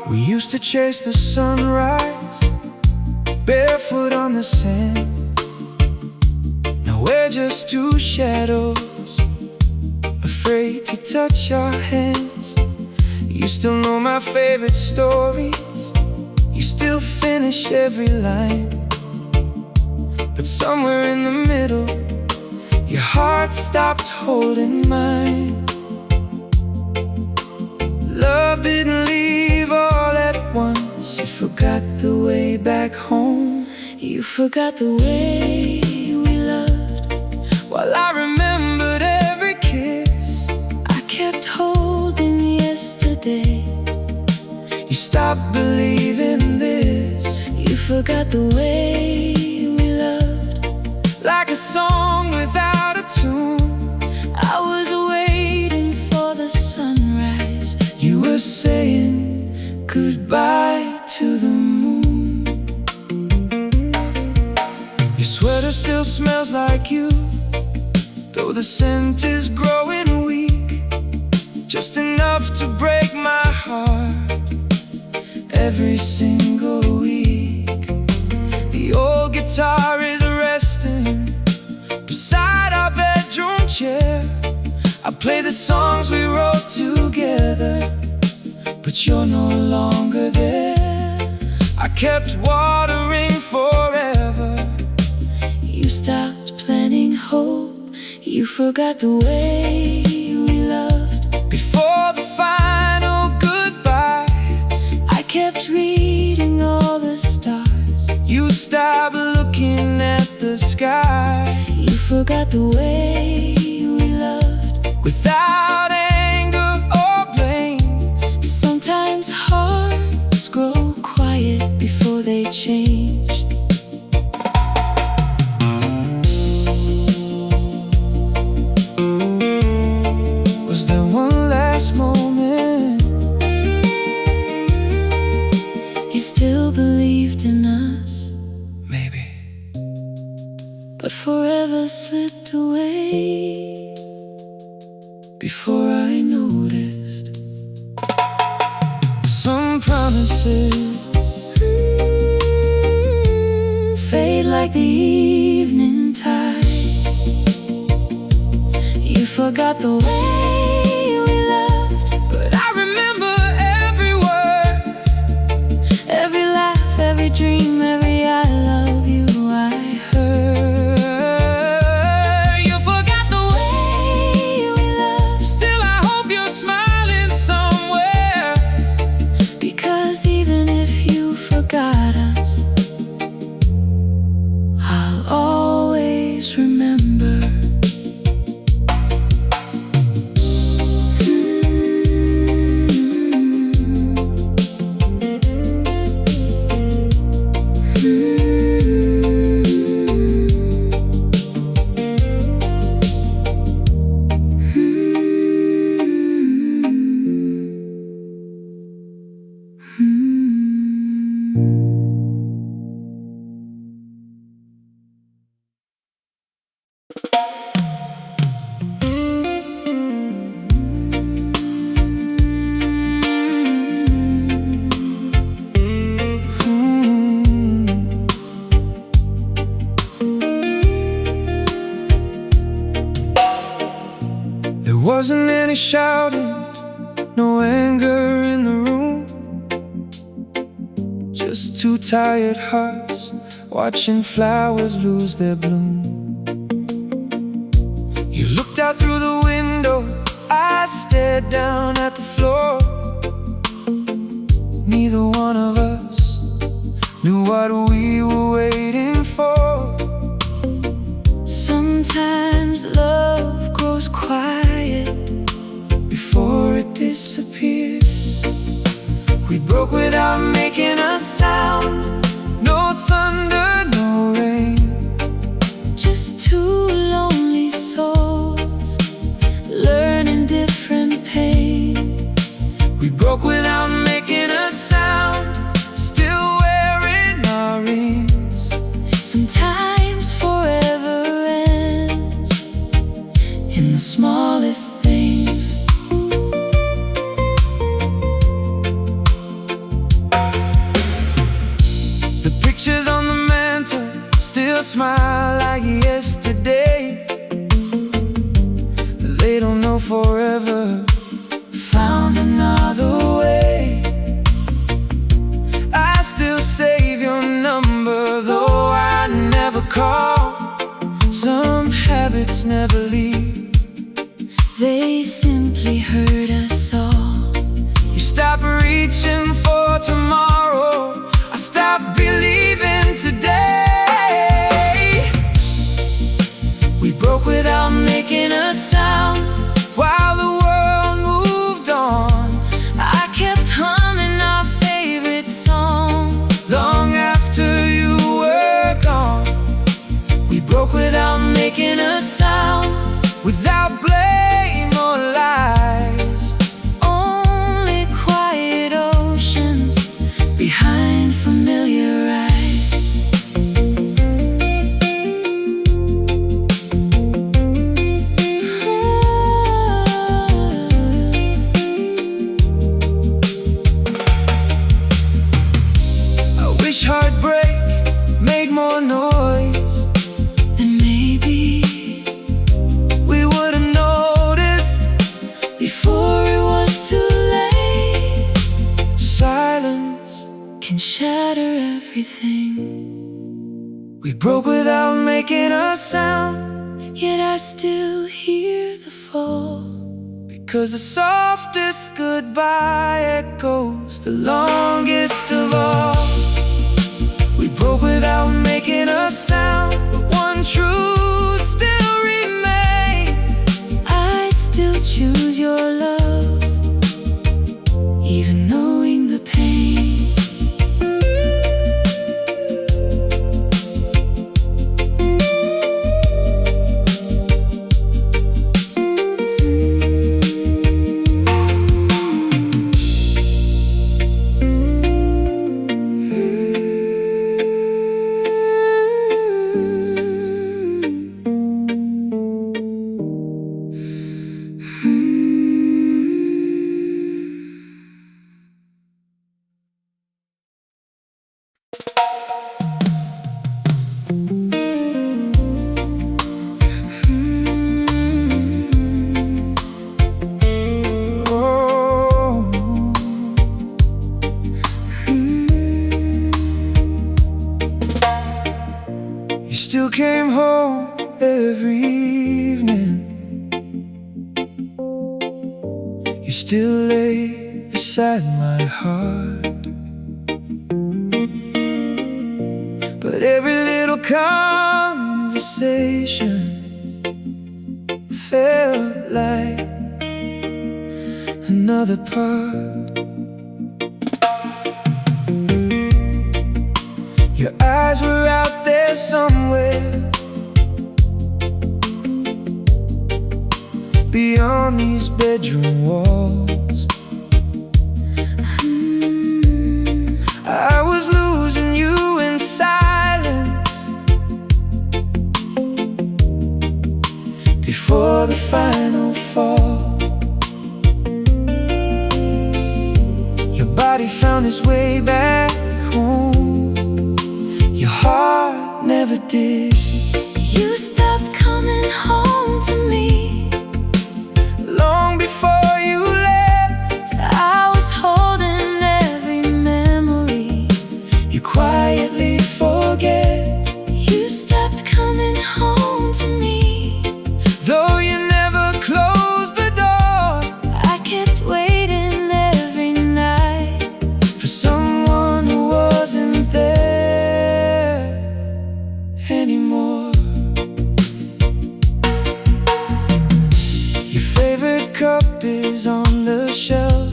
[SPEAKER 1] We used to chase the sunrise, barefoot on the sand. Now we're just two shadows, afraid to touch our hands. You still know my favorite stories, you still finish every line. But somewhere in the middle, your heart stopped holding mine. Love didn't leave all at once, you forgot the way back home.
[SPEAKER 2] You forgot the way we loved,
[SPEAKER 1] While I remembered every kiss,
[SPEAKER 2] I kept holding yesterday.
[SPEAKER 1] you stopped believing this.
[SPEAKER 2] You forgot the way we loved,
[SPEAKER 1] Like a song without a tune,
[SPEAKER 2] I was waiting for the sunrise.
[SPEAKER 1] you were saying goodbye to the moon. Your sweater still smells like you, though the scent is growing weak, just enough to break my heart every single week. The old guitar is resting beside our bedroom chair. I play the songs we wrote together, but you're no longer there. I kept watering forever.
[SPEAKER 2] You stopped planting hope. You forgot the way we loved.
[SPEAKER 1] Before the final goodbye,
[SPEAKER 2] I kept reading all the stars.
[SPEAKER 1] you stopped looking at the sky.
[SPEAKER 2] You forgot the way we loved.
[SPEAKER 1] Without anger or blame,
[SPEAKER 2] Sometimes hearts grow quiet before they change.
[SPEAKER 1] was there one last moment?
[SPEAKER 2] You still believed in us,
[SPEAKER 1] Maybe.
[SPEAKER 2] but forever slipped away before I noticed.
[SPEAKER 1] Some promises
[SPEAKER 2] Fade like the evening tide. You forgot the way we loved.
[SPEAKER 1] but I remember every word.
[SPEAKER 2] Every laugh, every dream, every I love you I heard.
[SPEAKER 1] You forgot the
[SPEAKER 2] Way we loved.
[SPEAKER 1] Still I hope you're smiling somewhere.
[SPEAKER 2] Because even if you forgot us, I'll always remember.
[SPEAKER 1] There wasn't any shouting, no anger in the room, just two tired hearts watching flowers lose their bloom. You looked out through the window, I stared down at the floor. Neither one of us knew what we were waiting for.
[SPEAKER 2] Sometimes love grows quiet
[SPEAKER 1] Before it disappears, we broke without making a sound. No thunder, no rain.
[SPEAKER 2] Just two lonely souls learning different pain.
[SPEAKER 1] We broke without making a sound, still wearing our rings.
[SPEAKER 2] Sometimes forever ends in the smallest things.
[SPEAKER 1] The pictures on the mantle still smile like yesterday. They don't know forever found another way. I still save your number, though I never call. Some habits never leave,
[SPEAKER 2] They simply hurt us all.
[SPEAKER 1] you stop reaching for tomorrow, I stop believing today. We broke without making a sound, while the world moved on.
[SPEAKER 2] I kept humming our favorite song.
[SPEAKER 1] Long after you were gone, we broke without making a sound, without blame or lies.
[SPEAKER 2] Only quiet oceans behind familiar eyes.
[SPEAKER 1] broke without making a sound,
[SPEAKER 2] yet I still hear the fall.
[SPEAKER 1] because the softest goodbye echoes the longest of all. We broke without making a sound, but one truth still remains.
[SPEAKER 2] I'd still choose your love, even knowing the pain.
[SPEAKER 1] Still came home every evening. You still lay beside my heart, but every little conversation felt like another part. Your eyes were out there somewhere, beyond these bedroom walls. I was losing you in silence before the final fall. Your body found its way back home, your heart never did.
[SPEAKER 2] You stopped coming home to me
[SPEAKER 1] long before you left.
[SPEAKER 2] I was holding every memory
[SPEAKER 1] You quietly forget,
[SPEAKER 2] you stopped coming home to me.
[SPEAKER 1] though you never closed the door.
[SPEAKER 2] I kept waiting every night
[SPEAKER 1] For someone who wasn't there anymore. Your favorite cup is on the shelf,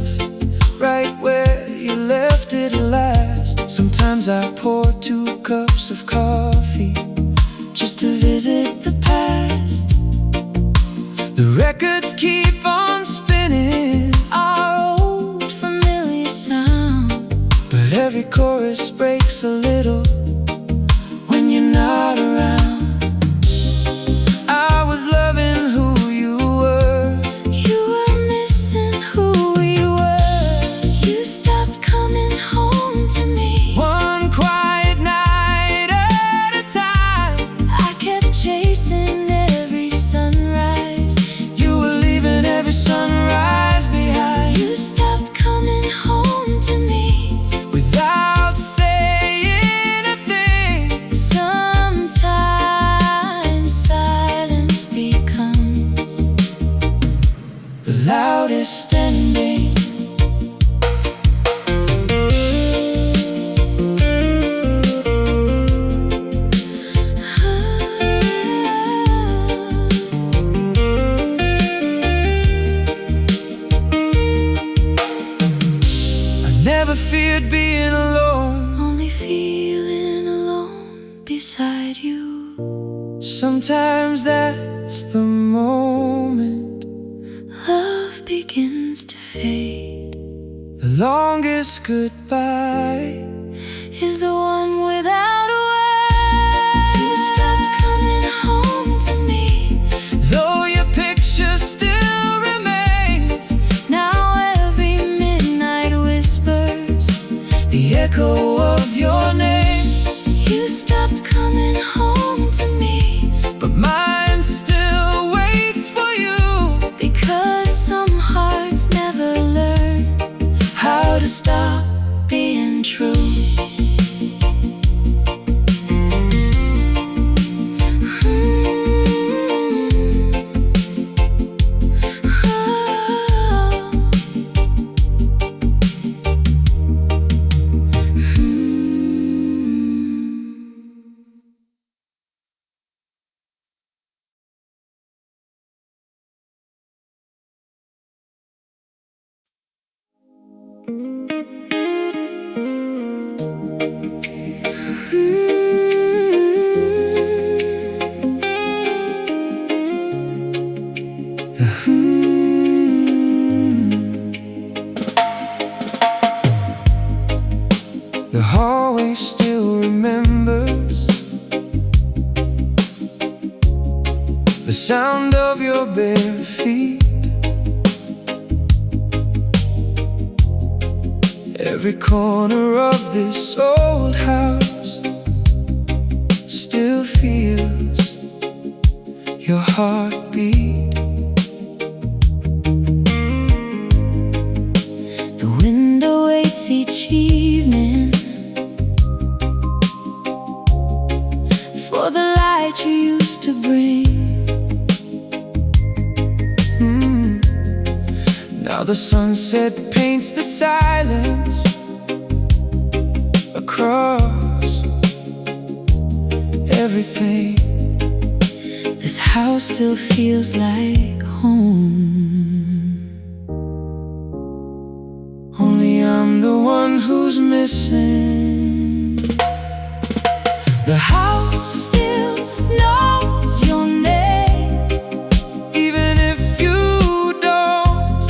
[SPEAKER 1] right where you left it last. Sometimes I pour 2 cups of coffee just to visit the past. The records keep on spinning,
[SPEAKER 2] our old familiar sound.
[SPEAKER 1] but every chorus breaks a little when you're not around. I was loving who you were,
[SPEAKER 2] You were missing who we were. You stopped coming home to me.
[SPEAKER 1] one quiet night at a time.
[SPEAKER 2] I kept chasing every sunrise.
[SPEAKER 1] You were leaving every sunrise behind,
[SPEAKER 2] You stopped coming home to me.
[SPEAKER 1] without saying a thing.
[SPEAKER 2] Sometimes silence becomes
[SPEAKER 1] The loudest ending. I never feared being alone.
[SPEAKER 2] only feeling alone beside you.
[SPEAKER 1] Sometimes that's the moment
[SPEAKER 2] Love begins to fade,
[SPEAKER 1] the longest goodbye
[SPEAKER 2] is the one without a word. You stopped coming home to me.
[SPEAKER 1] though your picture still remains.
[SPEAKER 2] Now every midnight whispers
[SPEAKER 1] The echo of your name,
[SPEAKER 2] you stopped coming home to me.
[SPEAKER 1] but mine still waits for you.
[SPEAKER 2] Because some hearts never learn
[SPEAKER 1] How to stop
[SPEAKER 2] being true.
[SPEAKER 1] The hallway still remembers the sound of your bare feet. Every corner of this old house still feels your heartbeat.
[SPEAKER 2] The window waits each evening for the light you used to bring.
[SPEAKER 1] Now the sunset paints the silence across everything.
[SPEAKER 2] This house still feels like home.
[SPEAKER 1] Only I'm the one who's missing.
[SPEAKER 2] The house still knows your name,
[SPEAKER 1] even if you don't.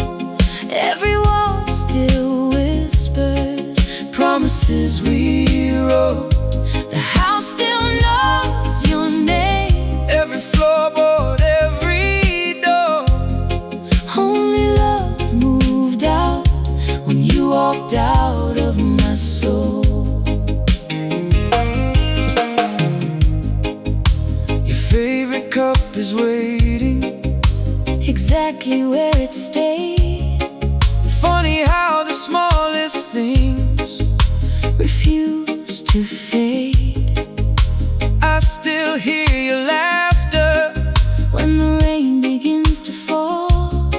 [SPEAKER 2] every wall still whispers promises
[SPEAKER 1] We wrote
[SPEAKER 2] The house still knows your name.
[SPEAKER 1] every floorboard, every door.
[SPEAKER 2] Only love moved out when you walked out of my soul.
[SPEAKER 1] Your favorite cup is waiting,
[SPEAKER 2] Exactly where it stayed.
[SPEAKER 1] funny how the smallest things
[SPEAKER 2] Refuse to fade.
[SPEAKER 1] I still hear your laughter
[SPEAKER 2] When the rain begins to fall,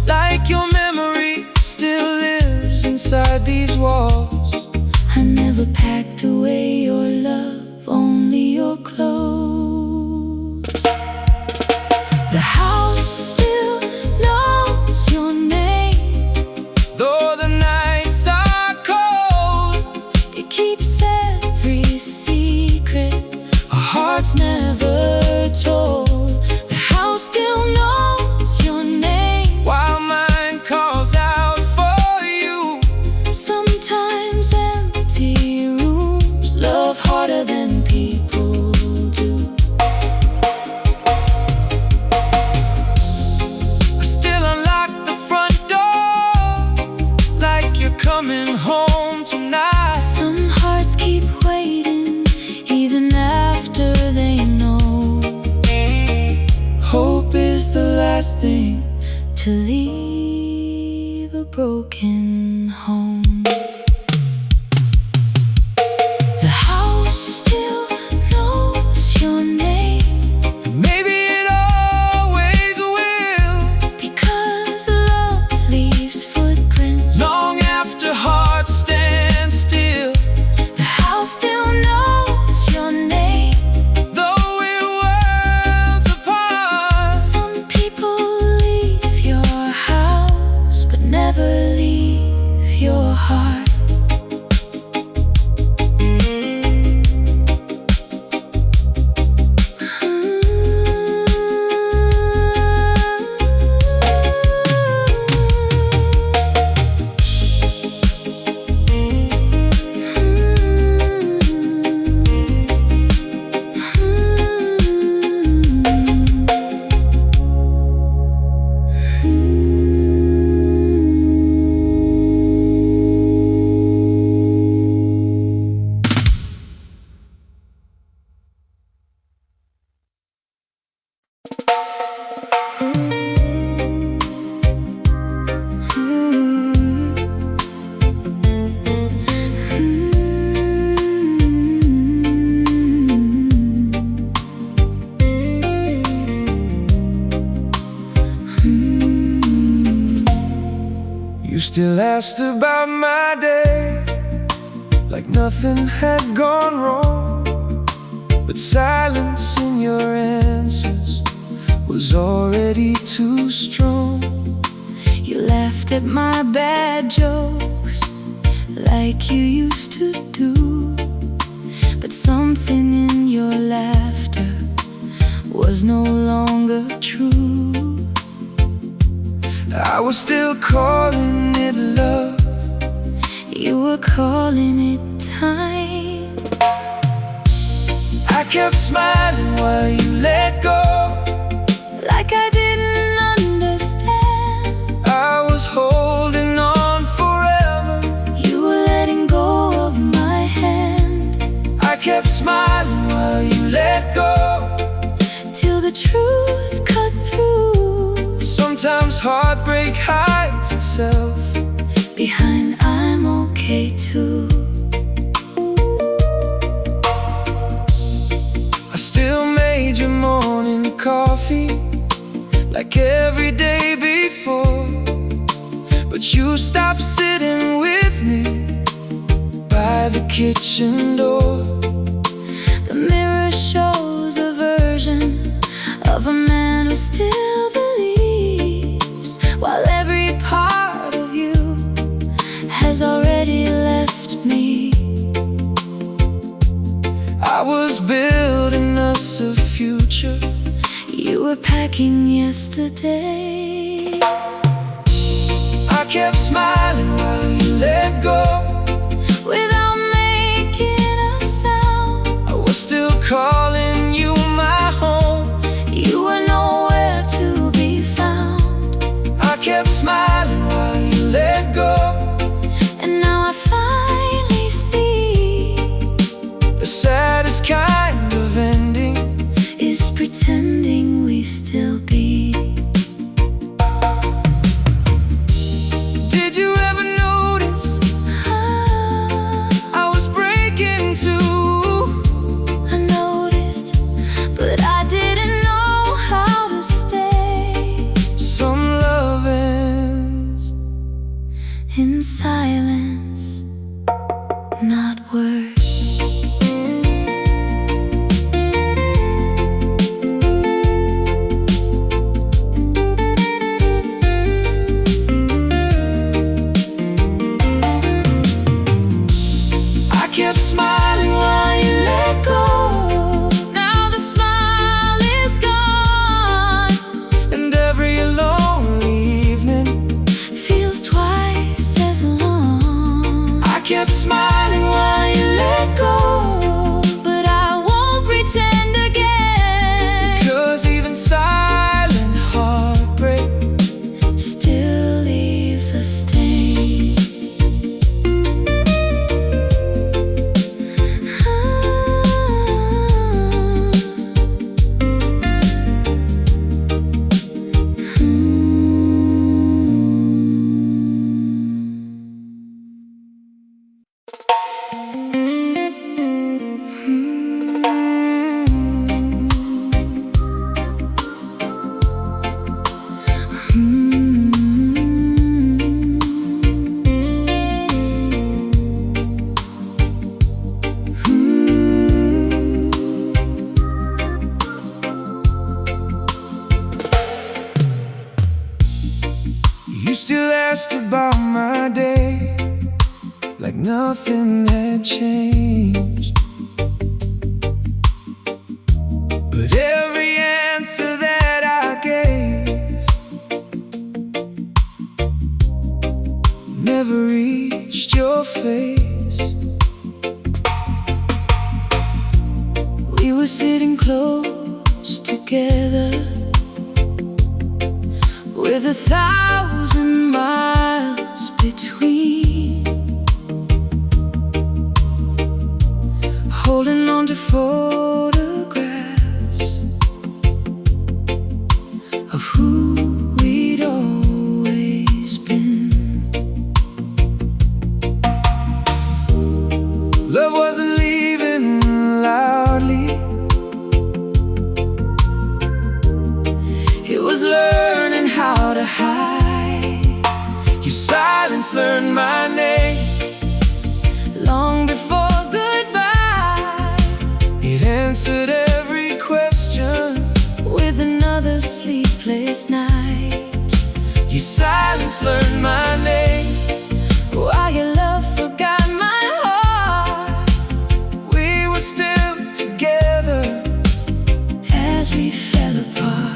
[SPEAKER 1] like your memory still lives inside these walls.
[SPEAKER 2] I never packed away your love, only your clothes. The house still knows your name.
[SPEAKER 1] Though the nights are cold,
[SPEAKER 2] It keeps every secret our hearts never told. The house still knows your name.
[SPEAKER 1] while mine calls out for you.
[SPEAKER 2] Sometimes empty rooms love harder than people do.
[SPEAKER 1] I still unlock the front door, like you're coming home tonight.
[SPEAKER 2] Some hearts keep waiting even after they know.
[SPEAKER 1] Hope is the last thing
[SPEAKER 2] To leave a broken home. The house still knows your name,
[SPEAKER 1] maybe it always will.
[SPEAKER 2] because love leaves footprints
[SPEAKER 1] Long after hearts stand still,
[SPEAKER 2] The house still knows your name.
[SPEAKER 1] though we're worlds apart.
[SPEAKER 2] Some people leave your house but never leave your heart.
[SPEAKER 1] You still asked about my day, like nothing had gone wrong. But silence in your answers was already too strong.
[SPEAKER 2] You laughed at my bad jokes like you used to do, but something in your laughter was no longer true.
[SPEAKER 1] I was still calling it love.
[SPEAKER 2] You were calling it time.
[SPEAKER 1] I kept smiling while you let go,
[SPEAKER 2] like I didn't understand.
[SPEAKER 1] I was holding on forever.
[SPEAKER 2] You were letting go of my hand.
[SPEAKER 1] I kept smiling while you let go,
[SPEAKER 2] till the truth cut through.
[SPEAKER 1] Sometimes heartbreak hides itself
[SPEAKER 2] behind I'm okay too.
[SPEAKER 1] I still made your morning coffee like every day before, but you stopped sitting with me by the kitchen door.
[SPEAKER 2] The mirror shows a version of a man who still believes, while every part of you has already left me.
[SPEAKER 1] I was building us a future.
[SPEAKER 2] You were packing yesterday.
[SPEAKER 1] I kept smiling while you let go,
[SPEAKER 2] without making a sound.
[SPEAKER 1] I was still calling you my home.
[SPEAKER 2] You were nowhere to be found.
[SPEAKER 1] I kept smiling while you let go,
[SPEAKER 2] and now I finally see
[SPEAKER 1] the saddest kind of ending
[SPEAKER 2] is pretending we still be.
[SPEAKER 1] Did you ever notice I was breaking too?
[SPEAKER 2] I noticed, but I didn't know how to stay.
[SPEAKER 1] Some love ends
[SPEAKER 2] In silence, not words.
[SPEAKER 1] I kept smiling while you let go,
[SPEAKER 2] Now the smile is gone.
[SPEAKER 1] and every lonely evening
[SPEAKER 2] Feels twice as long.
[SPEAKER 1] I kept smiling while you let go,
[SPEAKER 2] But I won't pretend again.
[SPEAKER 1] 'cause even silent heartbreak
[SPEAKER 2] Still leaves a stain.
[SPEAKER 1] You still asked about my day like nothing had changed, but every answer that I gave never reached your face.
[SPEAKER 2] We were sitting close together, with 1,000 miles between, holding on to photographs of who we'd always been.
[SPEAKER 1] Love wasn't leaving loudly,
[SPEAKER 2] It was learning how to hide.
[SPEAKER 1] your silence learned my name.
[SPEAKER 2] Long before goodbye,
[SPEAKER 1] It answered every question
[SPEAKER 2] with another sleepless night.
[SPEAKER 1] Your silence learned my name.
[SPEAKER 2] While your love forgot my heart,
[SPEAKER 1] We were still together
[SPEAKER 2] as we fell apart.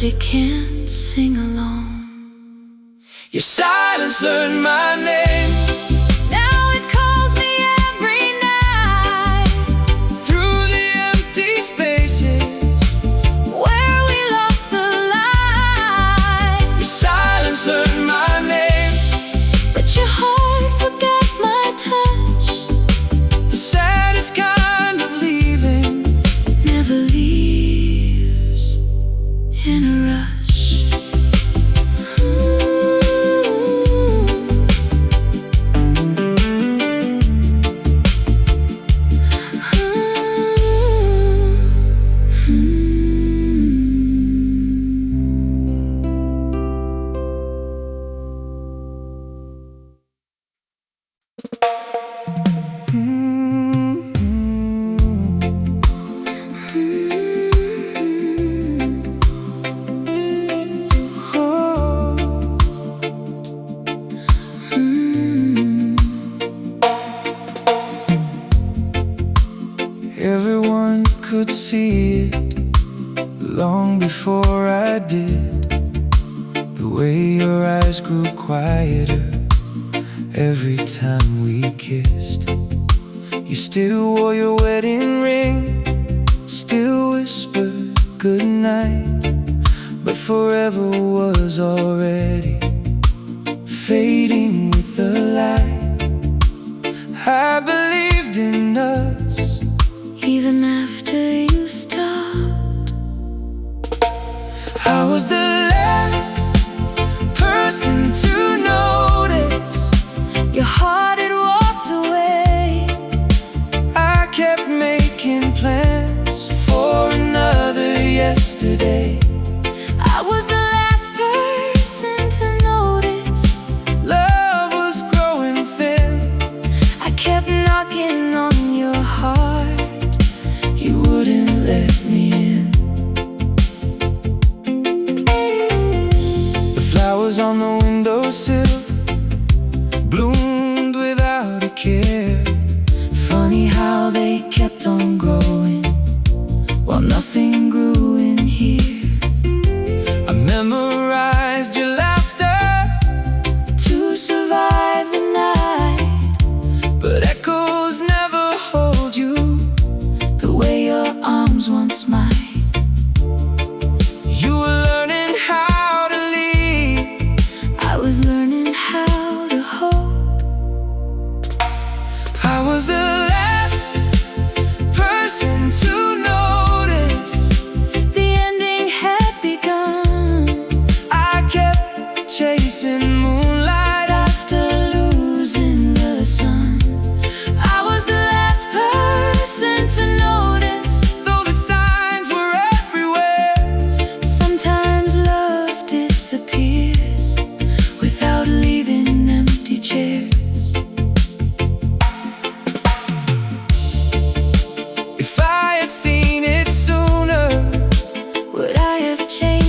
[SPEAKER 2] it can't sing along.
[SPEAKER 1] Your silence learned my name.
[SPEAKER 2] Now it calls me every night,
[SPEAKER 1] Through the empty spaces
[SPEAKER 2] where we lost the light.
[SPEAKER 1] your silence learned my name.
[SPEAKER 2] But your heart forgot my touch.
[SPEAKER 1] The saddest kind of leaving
[SPEAKER 2] Never leaves in a rush.
[SPEAKER 1] Everyone could see it long before I did. The way your eyes grew quieter every time we kissed. You still wore your wedding ring, still whispered goodnight, but forever was already fading with the light. I believed in us
[SPEAKER 2] Even after you stopped,
[SPEAKER 1] I was the last person to notice.
[SPEAKER 2] your heart had walked away.
[SPEAKER 1] I kept making plans for another yesterday.
[SPEAKER 2] I was the last person to notice.
[SPEAKER 1] Love was growing thin.
[SPEAKER 2] I kept knocking on your heart.
[SPEAKER 1] You wouldn't let me in. The flowers on the windowsill bloomed without a care.
[SPEAKER 2] Funny how they kept on growing while nothing grew in here.
[SPEAKER 1] I memorized your laughter
[SPEAKER 2] To survive the night,
[SPEAKER 1] but echoes never hold you.
[SPEAKER 2] the way your arms once mine.
[SPEAKER 1] You were learning how to leave.
[SPEAKER 2] I was learning how to hope.
[SPEAKER 1] I was the last person to notice.
[SPEAKER 2] The ending had begun.
[SPEAKER 1] I kept chasing moonlight
[SPEAKER 2] After losing the sun, I was the last person to notice.
[SPEAKER 1] though the signs were everywhere.
[SPEAKER 2] Sometimes love disappears without leaving empty chairs.
[SPEAKER 1] If I had seen it sooner,
[SPEAKER 2] Would I have changed